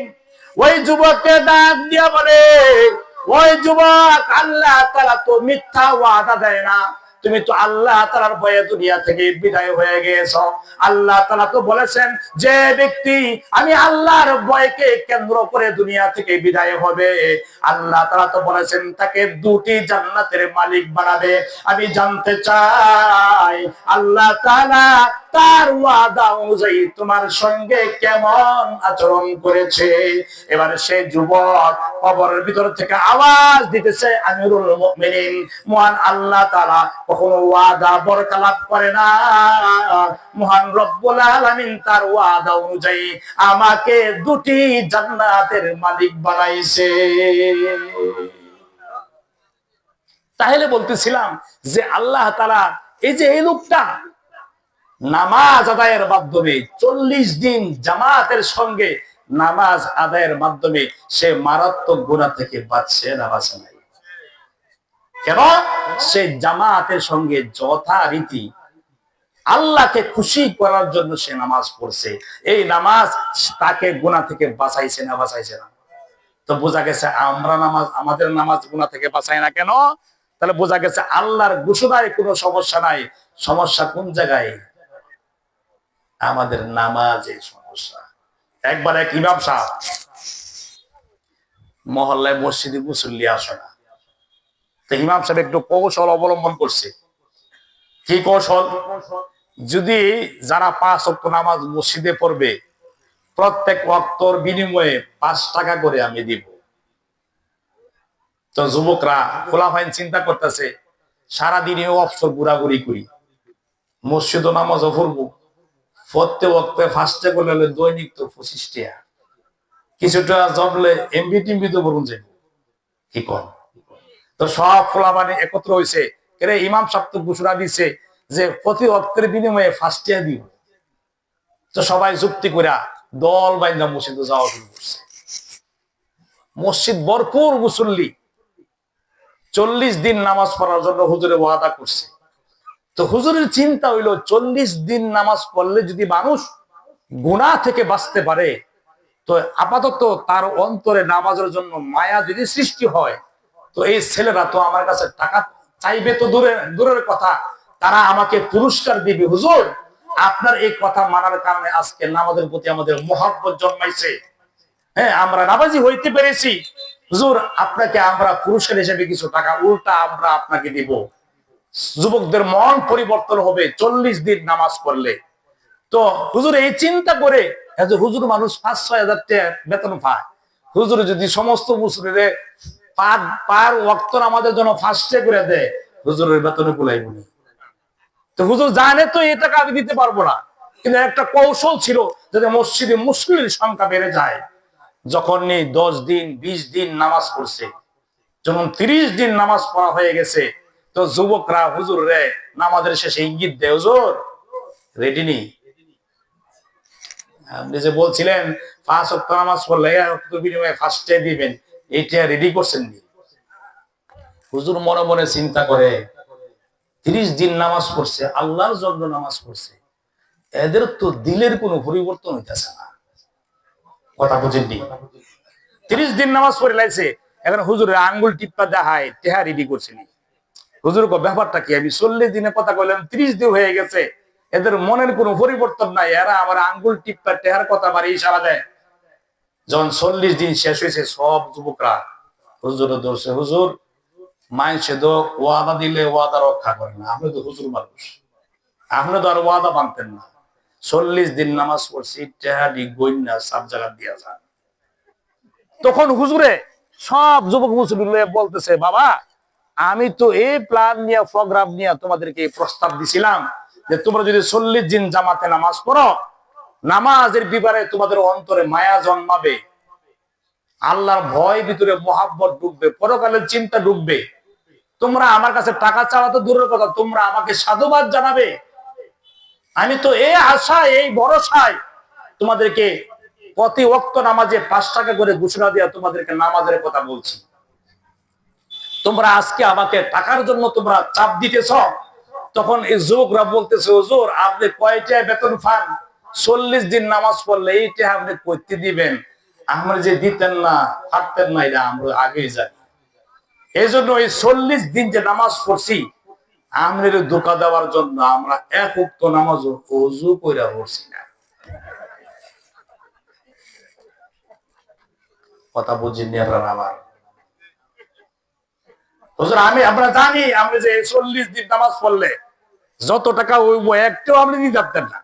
[SPEAKER 1] ওই যুবককে ডাক দিয়া বলে, ওই যুবক, আল্লাহ তাআলা তো মিথ্যা ওয়াদা দেয় না, তুমি তো আল্লাহ তাআলার ভয়ে দুনিয়া থেকে বিদায় হয়ে গেছো। আল্লাহ তাআলা তো বলেছেন, যে ব্যক্তি আমি আল্লাহর ভয়কে কেন্দ্র করে দুনিয়া থেকে বিদায় হবে, আল্লাহ তাআলা তো বলেছেন তাকে দুটি জান্নাতের মালিক বানাবে। আমি জানতে চাই আল্লাহ তাআলা তার ওয়াদা অনুযায়ী তোমার সঙ্গে কেমন আচরণ করেছে। এবারে সেই যুবক কবরের ভিতর থেকে আওয়াজ দিতেছে, আমিরুল মুমিনিন, মহান আল্লাহ তাআলা কখনো ওয়াদা বরখলাপ করে না, মহান রব্বুল আলামিন তার ওয়াদা অনুযায়ী আমাকে দুটি জান্নাতের মালিক বানাইছে। তাহলে বলতেছিলাম যে আল্লাহ তাআলা এই যে এই লোকটা নামাজ আদায়ের মাধ্যমে 40 দিন জামাতের সঙ্গে নামাজ আদায়ের মাধ্যমে সে মারাত্মক গুনাহ থেকে বাঁচছে না বাঁচে নাই। কেন? সে জামাতের সঙ্গে যথারীতি আল্লাহকে খুশি করার জন্য সে নামাজ পড়ছে। এই নামাজ তাকে গুনাহ থেকে বাঁচাইছে না বাঁচাইছে না? তো বোঝা গেছে আমরা আমাদের নামাজ গুনাহ থেকে বাঁচায় না কেন? তাহলে বোঝা গেছে আল্লাহর ঘোষণায় কোনো সমস্যা নাই। সমস্যা কোন জায়গায়? আমাদের নামাজের সমস্যা। একবার এক ইমাম সাহেব মহল্লায় মসজিদে মুসল্লি আসে না, তো ইমাম সাহেব একটু কৌশল অবলম্বন করছে। কি কৌশল? যদি যারা 5 ওয়াক্ত নামাজ মসজিদে পড়বে, প্রত্যেক ওয়াক্তর বিনিময়ে 5 টাকা করে আমি দিব। তো যুবকরা খোলাফাইন চিন্তা করতেছে, সারাদিনে অবসর ঘোরাঘুরি করি, মসজিদও নামাজও পড়বো, প্রত্যেক ওয়াক্তে ফার্স্টে করলে দৈনিক তো 25 টাকা, কিছুটা জমলে এমবি টিমবি তো বলুন যাইব, কি কর? তো সব খোলাফাইন একত্র হয়েছে, ইমাম সাহেব তো ঘোষণা দিছে যে প্রতি ওয়াক্তের বিনিময়ে 5 টাকা দিব। তো সবাই যুক্তি করে দল বাইন্দা মসজিদে যাওয়া শুরু করছে। মসজিদ ভরপুর মুসল্লি, 40 দিন নামাজ পড়ার জন্য হুজুরে ওয়াদা করছে। তো হুজুরের চিন্তা হইলো 40 দিন নামাজ পড়লে যদি মানুষ গুনাহ থেকে বাঁচতে পারে, তো আপাতত তার অন্তরে নামাজের জন্য মায়া যদি সৃষ্টি হয়, তো এই ছেলেরা তো আমার কাছে টাকা চাইবে তো দূরের কথা, তারা আমাকে পুরস্কার দিবে। হুজুর, আপনার এই কথা মানার কারণে আজকে নামাজের প্রতি আমাদের মহব্বত জন্মাইছে। হ্যাঁ, আমরা নামাজি হইতে পেরেছি। হুজুর, আপনাকে আমরা পুরস্কার হিসেবে কিছু টাকা উল্টা আমরা আপনাকে দিব। যুবকদের মন পরিবর্তন হবে 40 দিন নামাজ পড়লে। তো হুজুর এই চিন্তা করে, হুজুর মানুষ 5-6 হাজার টাকা বেতন পায়, হুজুর যদি সমস্ত মুসলিমে পার ওয়াক্ত আমাদের জন্য ফার্স্টে করে দেয়, হুজুরের বেতনে কুলাইব না। তো হুজুর জানে তো এই টাকা আমি দিতে পারবো না, কিন্তু একটা কৌশল ছিল যাতে মসজিদে মুসলিমের সংখ্যা বেড়ে যায়। যখন 10 দিন 20 দিন নামাজ পড়ছে, যখন 30 দিন নামাজ পড়া হয়ে গেছে, তো যুবকরা হুজুর রে নামাজের শেষে ইঙ্গিত দেয়, হুজুর রেডি নি? আপনি যে বলছিলেন 5 ওয়াক্ত নামাজ পড়লে বিনিময়ে ফার্স্টে দিবেন, এইটা রেডি করছেন নি? হুজুর মনে মনে চিন্তা করে 30 দিন নামাজ পড়ছে, আল্লাহর জন্য নামাজ পড়ছে, এদের তো দিলের কোনো পরিবর্তন হইতেছে না। কথা বুঝেননি? 30 দিন নামাজ পড়ে লাইছে, এখন হুজুরের আঙ্গুল টিপ্পা দেখায় টেহা রেডি করছিনি। হুজুর ব্যাপারটা কি? আমি 40 দিনে কথা কইলাম, 30 দিন হয়ে গেছে, এদের মনের কোনো পরিবর্তন নাই, এরা আমার আঙ্গুল টিপ্পা টেহার কথা বাড়ি ইশারা দেয়। যখন 40 দিন শেষ হয়েছে, সব যুবকরা হুজুরে ধরছে, হুজুর মাইনসে তো ওয়াদা দিলে ওয়াদা রক্ষা করে না, আপনি তো হুজুর মানুষ, আপনি তো আর ওয়াদা মানতেন না। 40 দিন নামাজ পড়ছি, টেহাডি গইনা সব জায়গা দিয়া যান। তখন হুজুরে সব যুবক মুসলিম বলতেছে, বাবা আমি তো এই প্ল্যান নিয়ে প্রোগ্রাম নিয়ে তোমাদেরকে প্রস্তাব দিছিলাম যে তোমরা যদি 40 দিন জামাতে নামাজ পড়ো, নামাজের বিবারে তোমাদের অন্তরে মায়া জন্মাবে, আল্লাহর ভয় ভিতরে মোহাব্বত ঢুকবে, পরকালের চিন্তা ঢুকবে, তোমরা আমার কাছে টাকা চাওয়া তো দূরের কথা, তোমরা আমাকে সাধুবাদ জানাবে। আমি তো এই আশায়, এই ভরসায় তোমাদেরকে প্রতি ওয়াক্ত নামাজে 5 টাকা করে ঘোষণা দিয়া তোমাদেরকে নামাজের কথা বলছি। তোমরা আজকে আমাকে টাকার জন্য তোমরা চাপ দিতেছ। তখন এই যুবকরা বলতেছে, হুজুর আপনি কয়টা বেতন পান? 40 দিন নামাজ পড়লে এইটা আপনি করতে দিবেন, আমরা যে দিতেন না পারতেন না, এটা আমরা আগেই জানি। এই জন্য এই 40 দিন যে নামাজ পড়ছি, আমাদের ধোঁকা দেওয়ার জন্য আমরা এক ওয়াক্ত নামাজ ওযু কইরা পড়ছি না। কথা বুঝিনি আপনারা আমার? হুজুর আমরা জানি আমরা যে 40 দিন নামাজ পড়লে যত টাকা হইব একটাও আপনি দিতে পারতেন না,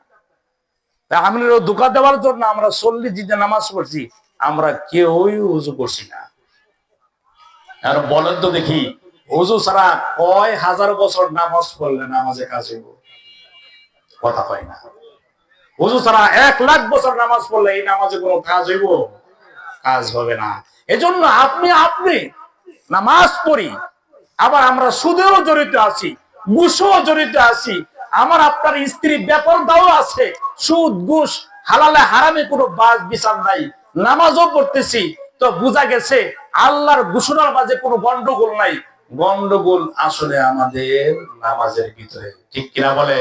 [SPEAKER 1] তা আমাদের ধোঁকা দেওয়ার জন্য আমরা 40 দিন নামাজ পড়ছি, আমরা কেউই ওযু করছি না। আর বলেন তো দেখি, ওযু ছাড়া কয় হাজার বছর নামাজ পড়লে নামাজে কাজ হইব? কথা কয় না। ওযু ছাড়া 1 লাখ বছর নামাজ পড়লে এই নামাজে কোনো কাজ হইব? কাজ হবে না। এজন্য আপনি নামাজ পড়ি, আবার আমরা সুদেও জড়িত আছি, ঘুষও জড়িত আছি, আমার আপনার স্ত্রী বেপরদাও আছে, সুদ ঘুষ হালালে হারামে কোনো বাজ বিচার নাই, নামাজও পড়তেছি, তো বোঝা গেছে আল্লাহর ঘোষণার মাঝে কোনো গন্ডগোল নাই। গন্ডগোল আসলে আমাদের নামাজের ভিতরে, ঠিক কিনা বলে?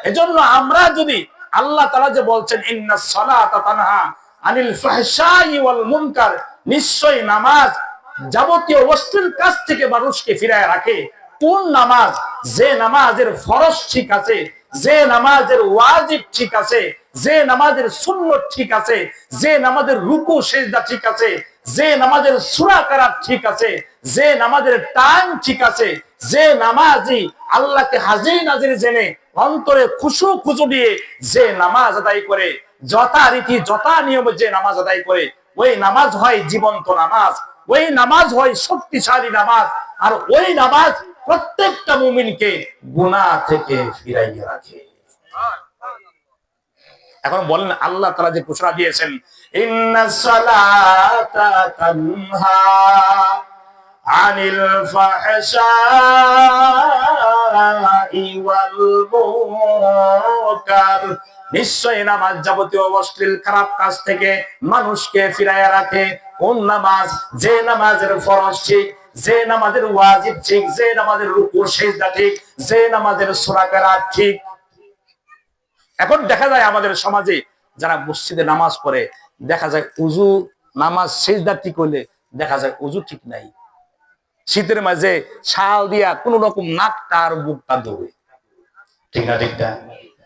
[SPEAKER 1] এজন্য আমরা যদি আল্লাহ তাআলা যে বলছেন ইন্নাস সালাতা তানহা আনিল ফাহশাই ওয়াল মুনকার, নিশ্চয়ই নামাজ যাবতীয় অশ্লীল কাজ থেকে মানুষকে ফিরায় রাখে। কোন নামাজ? যে নামাজের ফরজ ঠিক আছে, যে নামাজের ওয়াজিব ঠিক আছে, যে নামাজের সুন্নত ঠিক আছে, যে নামাজের রুকু সিজদা ঠিক আছে, যে নামাজের সূরা কেরাত ঠিক আছে, যে নামাজের টাইম ঠিক আছে, যে নামাজি আল্লাহকে হাজির নাজির জেনে অন্তরে খুশু খুশু দিয়ে যে নামাজ আদায় করে, যথারীতি যথা নিয়মে যে নামাজ আদায় করে, ওই নামাজ হয় জীবন্ত নামাজ, ওই নামাজ হয় শক্তিশালী নামাজ, আর ওই নামাজ প্রত্যেকটা মুমিনকে গুনাহ থেকে ফিরাইয়ে রাখে। এখন বলেন আল্লাহ তাআলা যে ঘোষণা দিয়েছেন ইন্নাস সালাতা তানহা আনিল ফাহশাই ওয়াল মুনকার, নিশ্চয় নামাজ যাবতীয় অশ্লীল খারাপ কাজ থেকে মানুষকে ফিরাইয়া রাখে। কোন নামাজ? যে নামাজের ফরজ ঠিক, যে নামাজের ওয়াজিব ঠিক, যে নামাজের রুকু সিজদা ঠিক, যে নামাজের সূরা কেরাত ঠিক। এখন দেখা যায় আমাদের সমাজে যারা মসজিদে নামাজ পড়ে, দেখা যায় উযু নামাজ সিজদা ঠিক হইলে দেখা যায় উযু ঠিক নাই, শীতের মাঝে শাল দিয়া কোন রকম নাকটা আর বুকটা ধরে, ঠিক না? ঠিক না?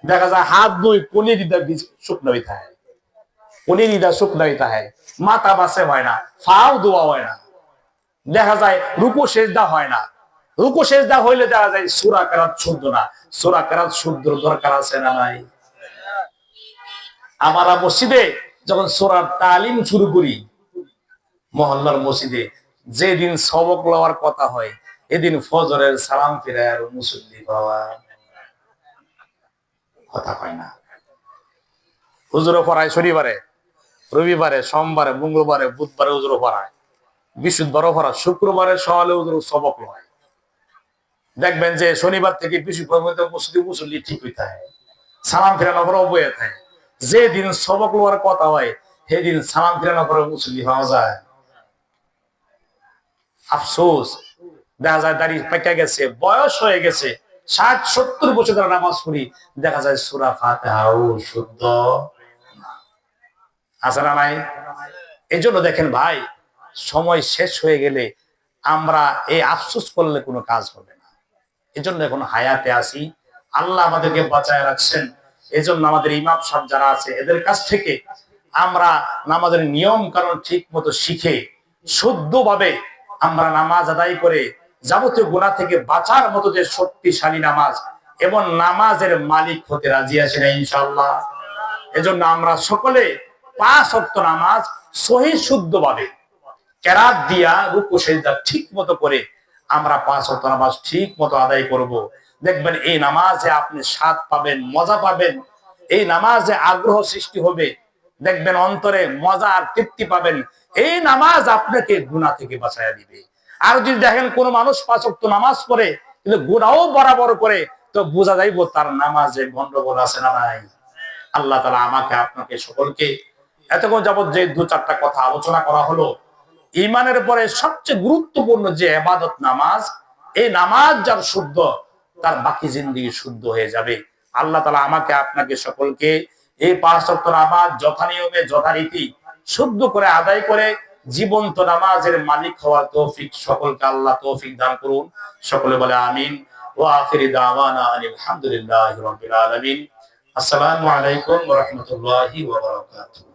[SPEAKER 1] দেখা যায় হাত দুই কোনি দিদা শুকনো হইতে হয়, কোনি দিদা শুকনো হইতে হয়, মাথা বাসে হয় না, ফাও দোয়া হয় না, দেখা যায় রুকু সিজদা হয় না, রুকু সিজদা হইলে দেখা যায় সূরা কেরাত শুদ্ধ না। সূরা কেরাত শুদ্ধ দরকার আছে না নাই? আমরা মসজিদে যখন সূরার তালিম শুরু করি, মহল্লার মসজিদে যেদিন সবক লওয়ার কথা হয়, এদিন ফজরের সালাম ফিরায় আর মুসল্লি বাবা কথা কয় না। হুজুরও পড়ায় শনিবারে, রবিবারে, সোমবারে, মঙ্গলবারে, বুধবারে হুজুরও পড়ায়, বৃহস্পতিবারও পড়ায়, শুক্রবারে সকালে হুজুর সবক লয়। দেখবেন যে শনিবার থেকে বৃহস্পতিবার পর্যন্ত মুসল্লি ঠিক হইতে হয়, সালাম ফেরানোর পরে বয়ে থাকে। যেদিন সবক লোয়ার কথা হয় সেদিন সালাম ফেরানোর পরে মুসল্লি পাওয়া যায়। আফসোস, দেখা যায় দাড়ি পেকে গেছে, বয়স হয়ে গেছে, 60-70 বছর ধরে নামাজ পড়ি, দেখা যায় সূরা ফাতিহাও শুদ্ধ আছে না নাই? এই জন্য দেখেন ভাই, সময় শেষ হয়ে গেলে আমরা এই আফসোস করলে কোনো কাজ হবে না। এই জন্য এখন হায়াতে আসি, আল্লাহ আমাদেরকে বাঁচায় রাখছেন। এই জন্য আমাদের ইমাম সাহেব যারা আছে এদের কাছ থেকে আমরা নামাজের নিয়ম কারণ ঠিক মতো শিখে শুদ্ধভাবে আমরা নামাজ আদায় করে যাবতীয় গুনাহ থেকে বাঁচার মতো যে শক্তিশালী নামাজ এবং নামাজের মালিক হতে রাজি আছি না ইনশাআল্লাহ। এজন্য আমরা সকলে 5 ওয়াক্ত নামাজ সহি শুদ্ধভাবে কেরাত দিয়া রুকু সিজদা ঠিক মতো করে আমরা 5 ওয়াক্ত নামাজ ঠিক মতো আদায় করব। দেখবেন এই নামাজে আপনি স্বাদ পাবেন, মজা পাবেন, এই নামাজে আগ্রহ সৃষ্টি হবে, দেখবেন অন্তরে মজা আর তৃপ্তি পাবেন। এই নামাজ আপনাকে গুনাহ থেকে বাঁচাইয়া দিবে। আর যদি দেখেন কোন মানুষ 5 ওয়াক্ত নামাজ পড়ে কিন্তু গুনাহও বরাবর করে, তো বোঝা যাইব তার নামাজে গন্ডগোল আছে না নাই। আল্লাহ তাআলা আমাকে আপনাকে সকলকে, এতক্ষণ যাবত যে 2-4টা কথা আলোচনা করা হলো, ঈমানের পরে সবচেয়ে গুরুত্বপূর্ণ যে ইবাদত নামাজ, এই নামাজ যার শুদ্ধ তার বাকি জিন্দেগি শুদ্ধ হয়ে যাবে। আল্লাহ তাআলা আমাকে আপনাকে সকলকে এই 5 ওয়াক্ত নামাজ যথানিয়মে যথারীতি শুদ্ধ করে আদায় করে জীবন্ত নামাজের মালিক হওয়ার তৌফিক সকলকে আল্লাহ তৌফিক দান করুন। সকলে বলে আমিন। ওয়া আখিরি দাওয়ানা আলহামদুলিল্লাহি রাব্বিল আলামিন। আসসালামু আলাইকুম ওয়া রাহমাতুল্লাহি ওয়া বারাকাতুহু।